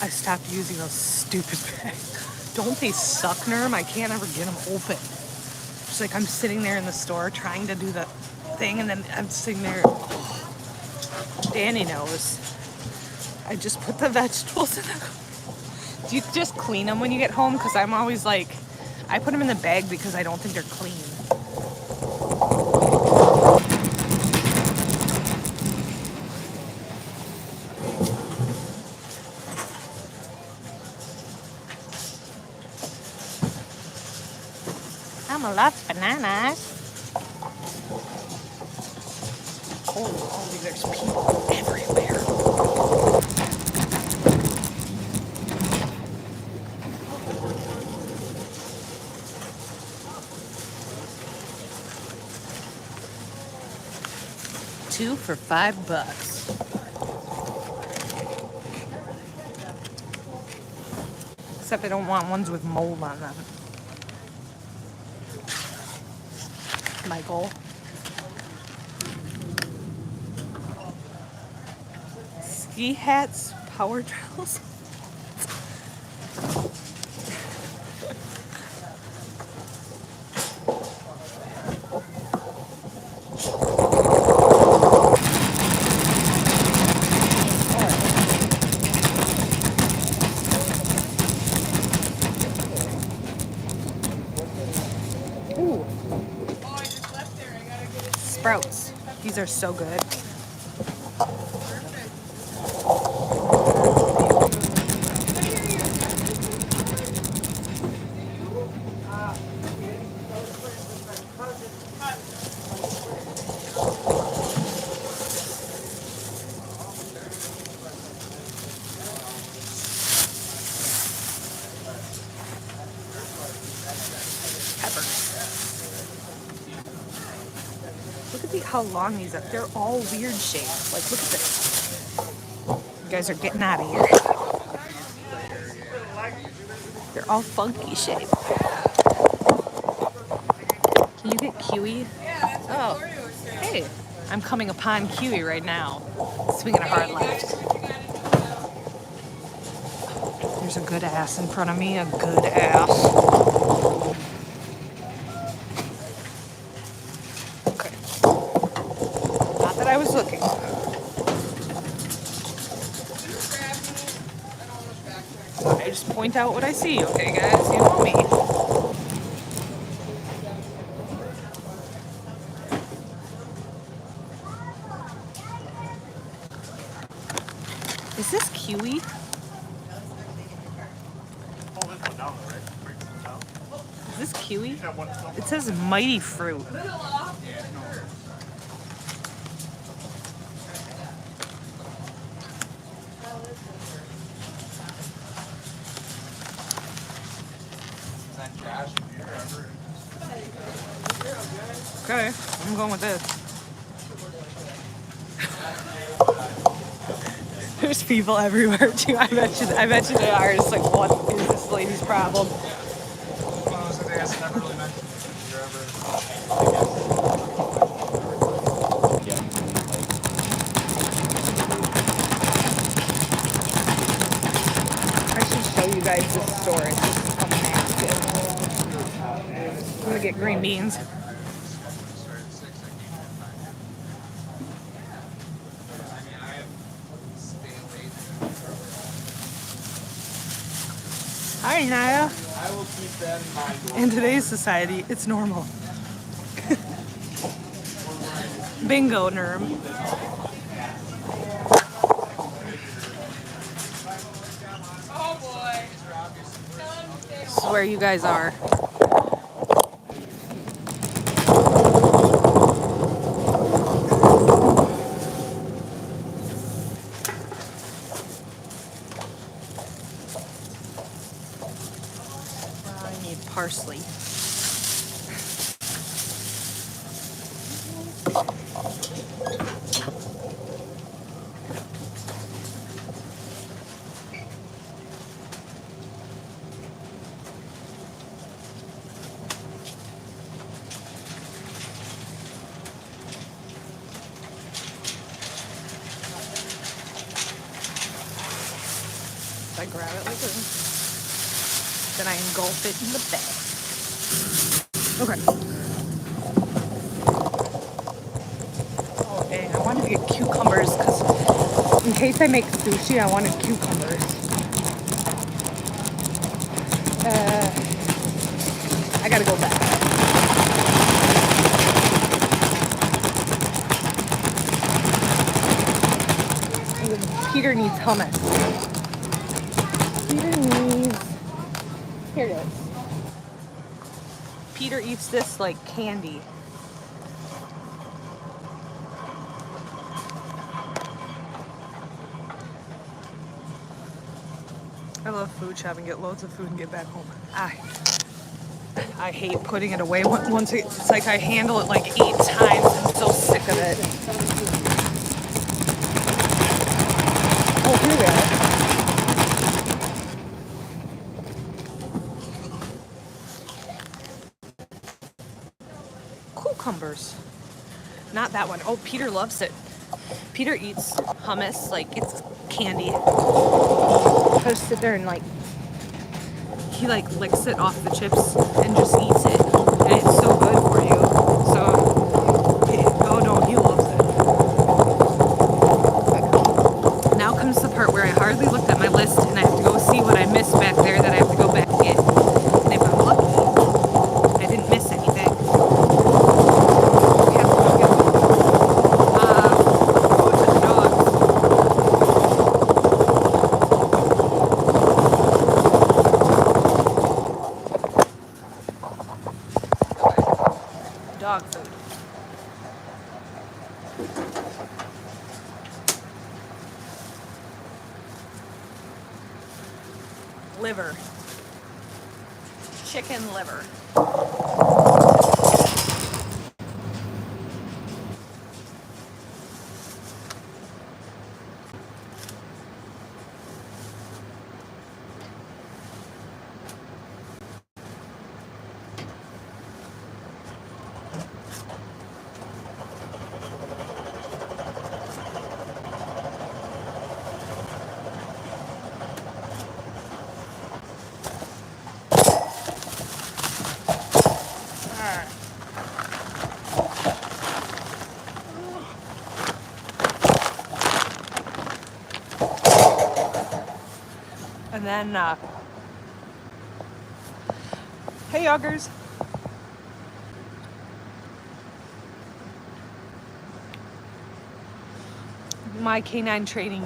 I stopped using those stupid bags. Don't they suck, Nerm? I can't ever get them open. It's like I'm sitting there in the store trying to do the thing, and then I'm sitting there. Danny knows. I just put the vegetables in the... Do you just clean them when you get home? Because I'm always like, I put them in the bag because I don't think they're clean. Mama loves bananas. Holy, there's people everywhere. Two for $5. Except I don't want ones with mold on them. Michael. Ski hats, power drills. Ooh. Sprouts. These are so good. Look at how long these are. They're all weird shapes. Like, look at this. You guys are getting out of here. They're all funky shaped. Can you get kiwi? Oh, hey. I'm coming upon kiwi right now. Swinging a hard left. There's a good ass in front of me. A good ass. Okay. Not that I was looking. I just point out what I see, okay, guys? You know me. Is this kiwi? Is this kiwi? It says mighty fruit. Okay, I'm going with this. There's people everywhere too. I bet you they are. It's like, what is this lady's problem? I should show you guys this store. It's just a massive. I'm gonna get green beans. Hi, Naya. I will keep that in mind. In today's society, it's normal. Bingo, Nerm. Oh boy. This is where you guys are. I need parsley. I grab it like this. Then I engulf it in the bag. Okay. Oh dang, I wanted to get cucumbers because in case I make sushi, I wanted cucumbers. I gotta go back. Peter needs hummus. Here it is. Peter eats this like candy. I love food shopping, get loads of food and get back home. I hate putting it away. Once it's like I handle it like 8 times. I'm so sick of it. Oh, here we are. Cucumbers. Not that one. Oh, Peter loves it. Peter eats hummus like it's candy. He'll sit there and like, he like licks it off the chips and just eats it. And it's so good for you. So, oh no, he loves it. Now comes the part where I hardly looked at my list and I have to go see what I missed back there that I have to go back and get. And if I'm lucky, I didn't miss anything. We have to go get food for the dogs. Dog food. Liver. Chicken liver. And then, hey, yoggers. My canine training,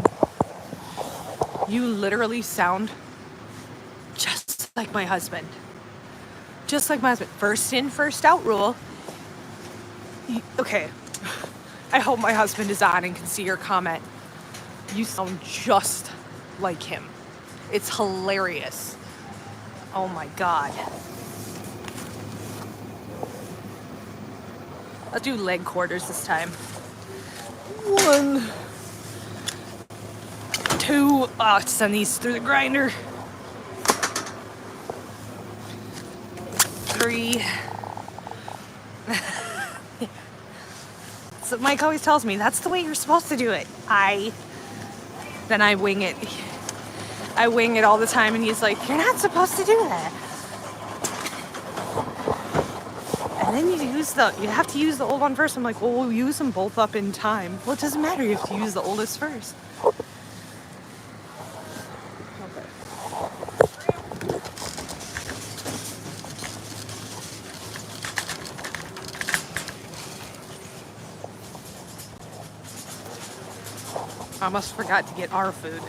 you literally sound just like my husband. Just like my husband. First in, first out rule. Okay. I hope my husband is on and can see your comment. You sound just like him. It's hilarious. Oh my God. I'll do leg quarters this time. 1, 2. Oh, send these through the grinder. 3. So Mike always tells me that's the way you're supposed to do it. Then I wing it. I wing it all the time, and he's like, "You're not supposed to do that." And then you have to use the old one first. I'm like, well, we'll use them both up in time. Well, it doesn't matter. You have to use the oldest first. Okay. I almost forgot to get our food.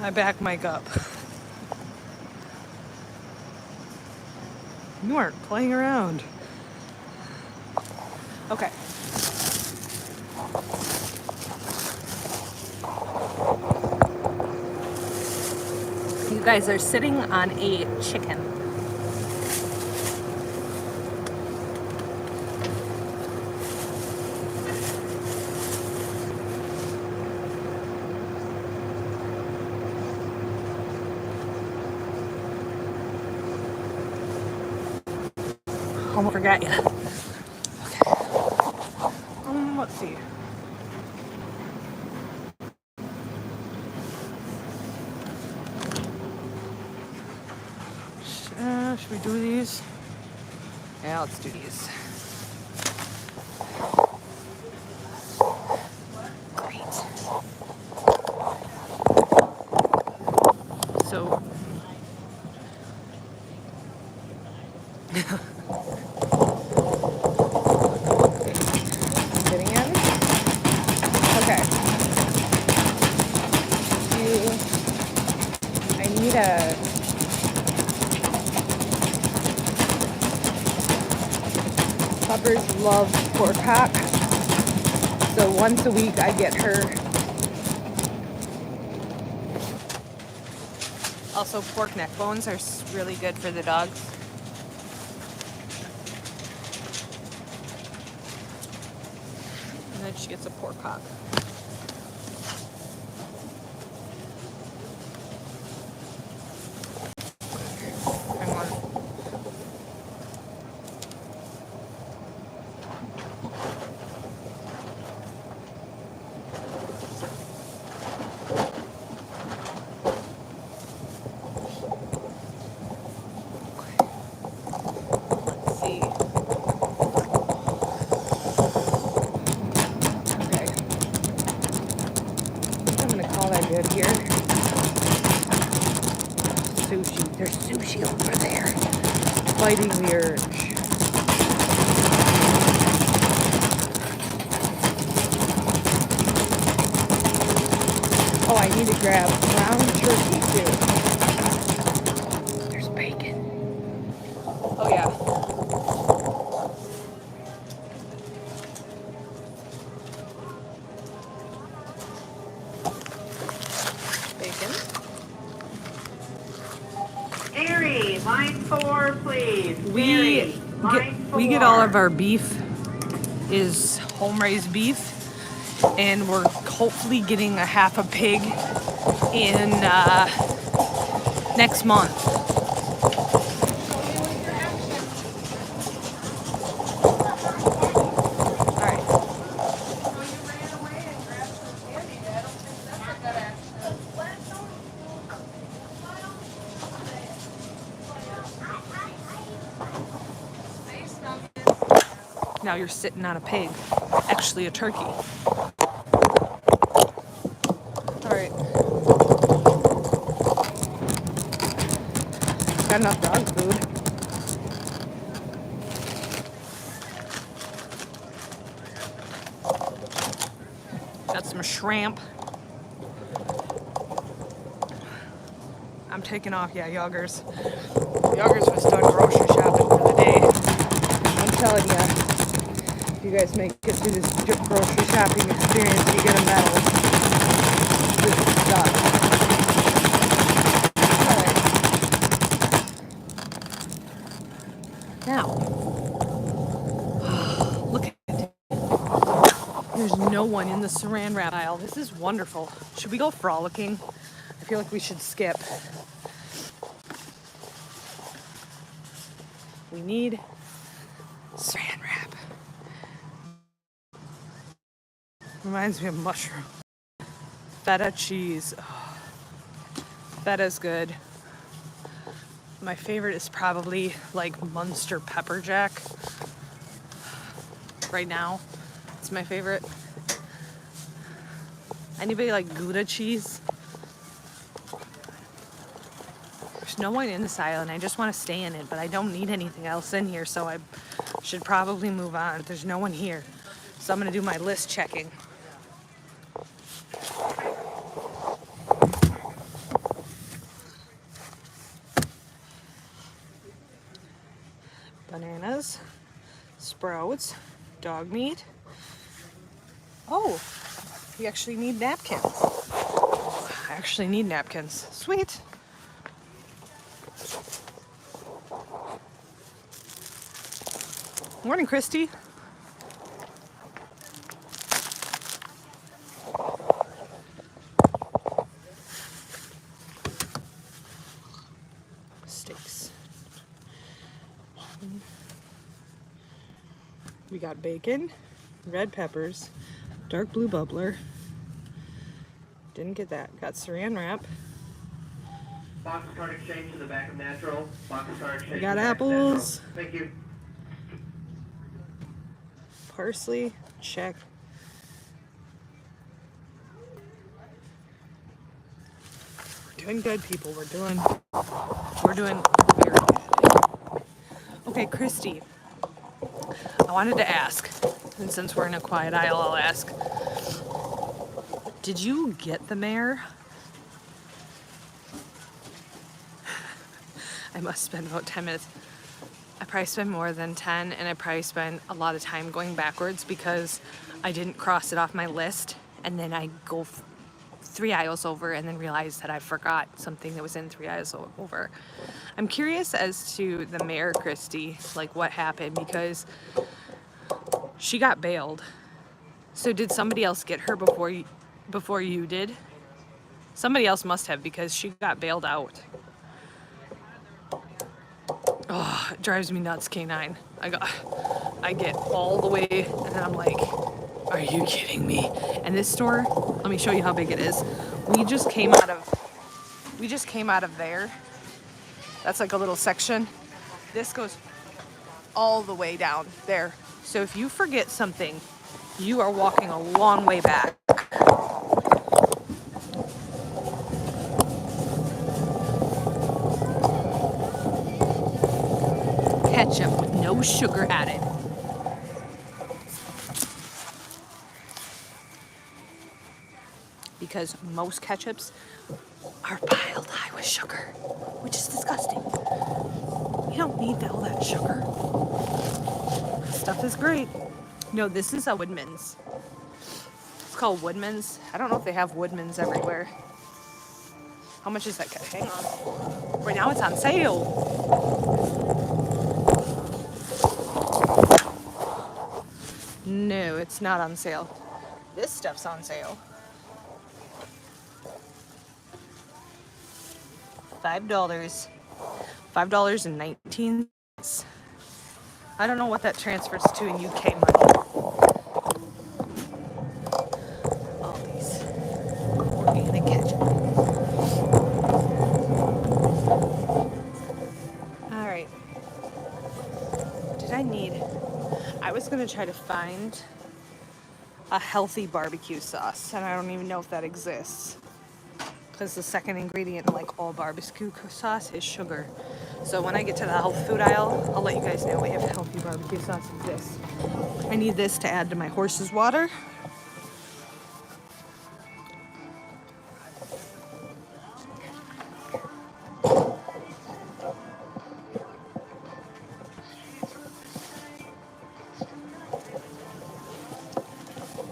I back Mike up. You aren't playing around. Okay. You guys are sitting on a chicken. Almost forgot you. Okay. Let's see. Should we do these? Yeah, let's do these. Great. So, Yoggers loves pork hock, so once a week I get her. Also, pork neck bones are really good for the dogs. And then she gets a pork hock. Good here. Sushi. There's sushi over there. Fighting the urge. Oh, I need to grab ground turkey too. There's bacon. Oh yeah. Mary, line 4, please. We get all of our beef is home raised beef, and we're hopefully getting a half a pig in next month. All right. Now you're sitting on a pig, actually a turkey. All right. Got enough dog food. Got some shrimp. I'm taking off, yeah, Yoggers. Yoggers was done grocery shopping for the day. I'm telling you. If you guys make it through this grocery shopping experience, you get a medal. This is done. Alright. Now, look at it. There's no one in the saran wrap aisle. This is wonderful. Should we go frolicking? I feel like we should skip. We need saran wrap. Reminds me of mushroom. Feta cheese. Oh, feta's good. My favorite is probably like Munster pepper jack. Right now, it's my favorite. Anybody like Gouda cheese? There's no one in this aisle and I just want to stay in it, but I don't need anything else in here, so I should probably move on. There's no one here, so I'm gonna do my list checking. Bananas, sprouts, dog meat. Oh, we actually need napkins. I actually need napkins. Sweet. Morning, Christy. Steaks. We got bacon, red peppers, dark blue bubbler. Didn't get that. Got saran wrap. Box card exchange to the back of natural. Box card exchange. We got apples. Thank you. Parsley, check. We're doing good, people. We're doing very good. Okay, Christy. I wanted to ask, and since we're in a quiet aisle, I'll ask. Did you get the mare? I must spend about 10 minutes. I probably spend more than 10, and I probably spend a lot of time going backwards because I didn't cross it off my list, and then I go 3 aisles over and then realize that I forgot something that was in 3 aisles over. I'm curious as to the mayor, Christie, like what happened, because she got bailed. So did somebody else get her before you did? Somebody else must have, because she got bailed out. Oh, it drives me nuts, K9. I get all the way, and then I'm like, are you kidding me? And this store, let me show you how big it is. We just came out of there. That's like a little section. This goes all the way down there. So if you forget something, you are walking a long way back. Ketchup with no sugar added. Because most ketchups are piled high with sugar, which is disgusting. You don't need all that sugar. This stuff is great. No, this is a Woodman's. It's called Woodman's. I don't know if they have Woodman's everywhere. How much is that? Hang on. Right now it's on sale. No, it's not on sale. This stuff's on sale. $5. $5.19. I don't know what that transfers to in UK money. All these organic ketchup. All right. What did I need? I was gonna try to find a healthy barbecue sauce, and I don't even know if that exists. Because the second ingredient in like all barbecue sauce is sugar. So when I get to the health food aisle, I'll let you guys know if healthy barbecue sauce exists. I need this to add to my horse's water.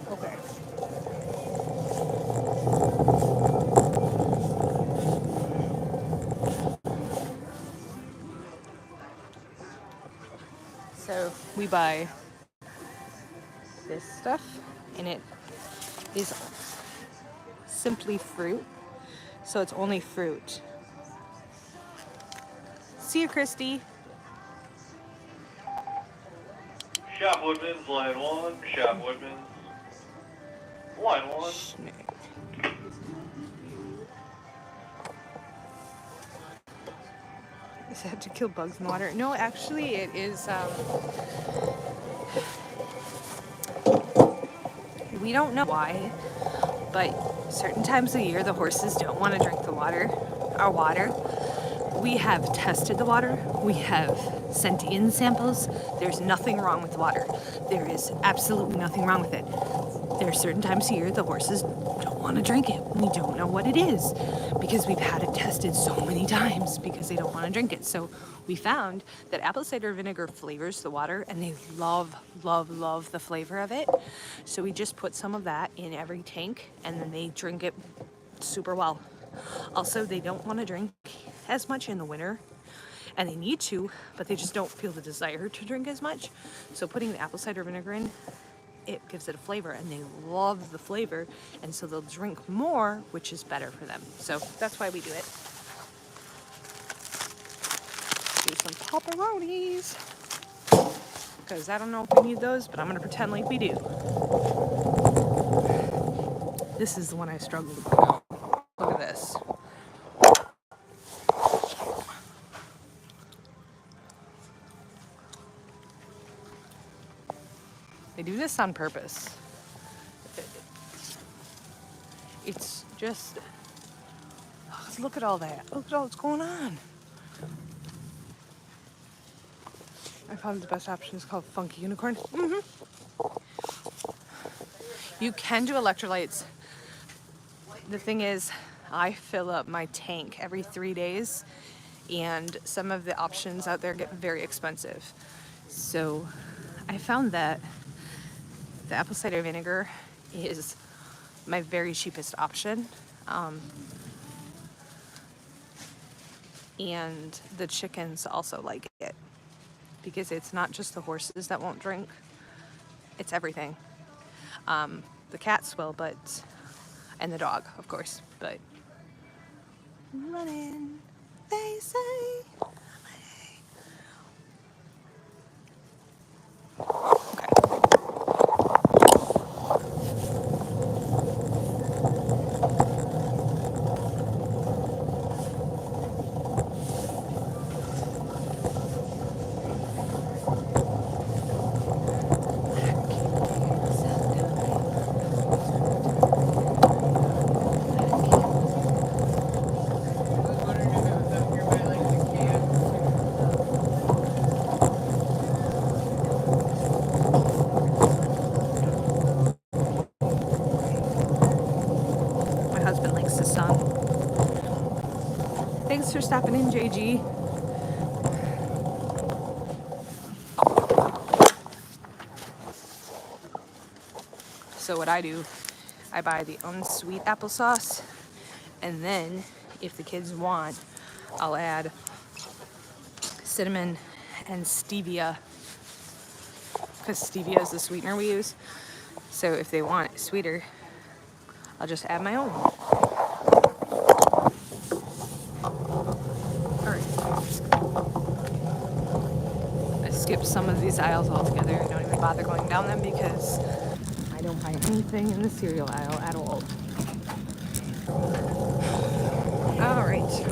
Okay. So we buy this stuff, and it is simply fruit. So it's only fruit. See you, Christy. Shop Woodman's, line 1. Shop Woodman's, line 1. Is that to kill bugs in the water? No, actually it is, we don't know why, but certain times of the year the horses don't want to drink the water, our water. We have tested the water. We have sent in samples. There's nothing wrong with the water. There is absolutely nothing wrong with it. There are certain times a year the horses don't want to drink it. We don't know what it is because we've had it tested so many times because they don't want to drink it. So we found that apple cider vinegar flavors the water, and they love, love, love the flavor of it. So we just put some of that in every tank, and then they drink it super well. Also, they don't want to drink as much in the winter, and they need to, but they just don't feel the desire to drink as much. So putting the apple cider vinegar in, it gives it a flavor, and they love the flavor, and so they'll drink more, which is better for them. So that's why we do it. Do some pepperonis, because I don't know if we need those, but I'm gonna pretend like we do. This is the one I struggle with. Look at this. They do this on purpose. It's just, look at all that. Look at all that's going on. I found the best option is called Funky Unicorn. You can do electrolytes. The thing is, I fill up my tank every 3 days, and some of the options out there get very expensive. So I found that the apple cider vinegar is my very cheapest option. And the chickens also like it because it's not just the horses that won't drink, it's everything. The cats will, but, and the dog, of course, but running, they say. Okay. My husband likes this song. Thanks for stopping in, JG. So what I do, I buy the unsweet applesauce, and then if the kids want, I'll add cinnamon and stevia, because stevia is the sweetener we use. So if they want it sweeter, I'll just add my own. Alright. I skipped some of these aisles altogether. I don't even bother going down them because I don't buy anything in the cereal aisle at all. Alright.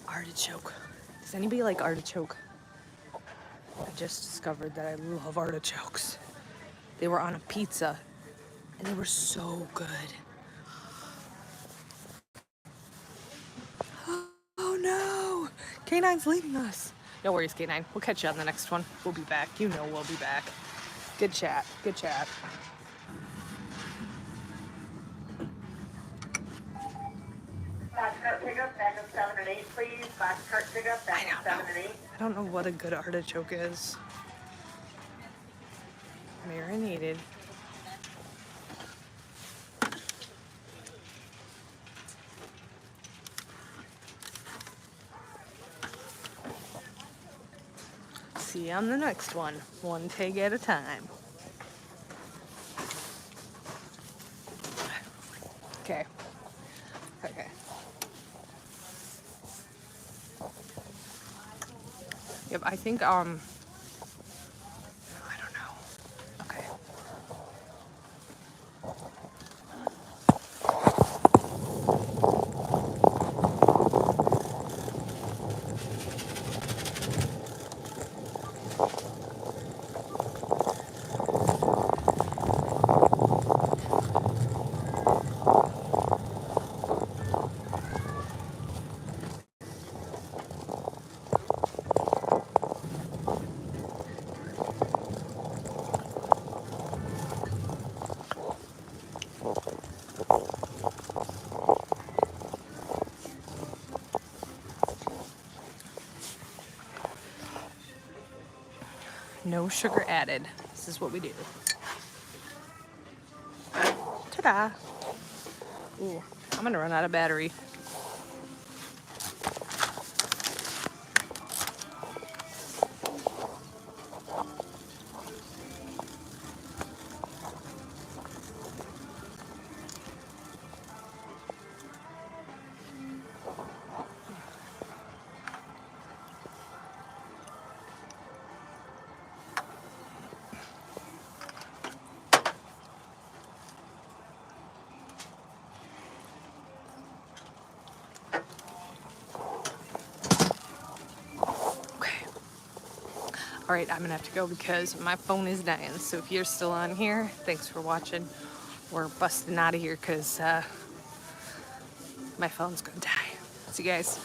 Artichoke. Does anybody like artichoke? I just discovered that I love artichokes. They were on a pizza and they were so good. Oh no! K9's leaving us. No worries, K9. We'll catch you on the next one. We'll be back. You know we'll be back. Good chat. Good chat. Box cart pickup, back of 7 and 8, please. Box cart pickup, back of 7 and 8. I don't know what a good artichoke is. Marinated. See you on the next one. One take at a time. Okay. Okay. Yep, I think, I don't know. Okay. No sugar added. This is what we do. Ta-da! Ooh, I'm gonna run out of battery. All right, I'm gonna have to go because my phone is dying. So if you're still on here, thanks for watching. We're busting out of here because my phone's gonna die. See you guys.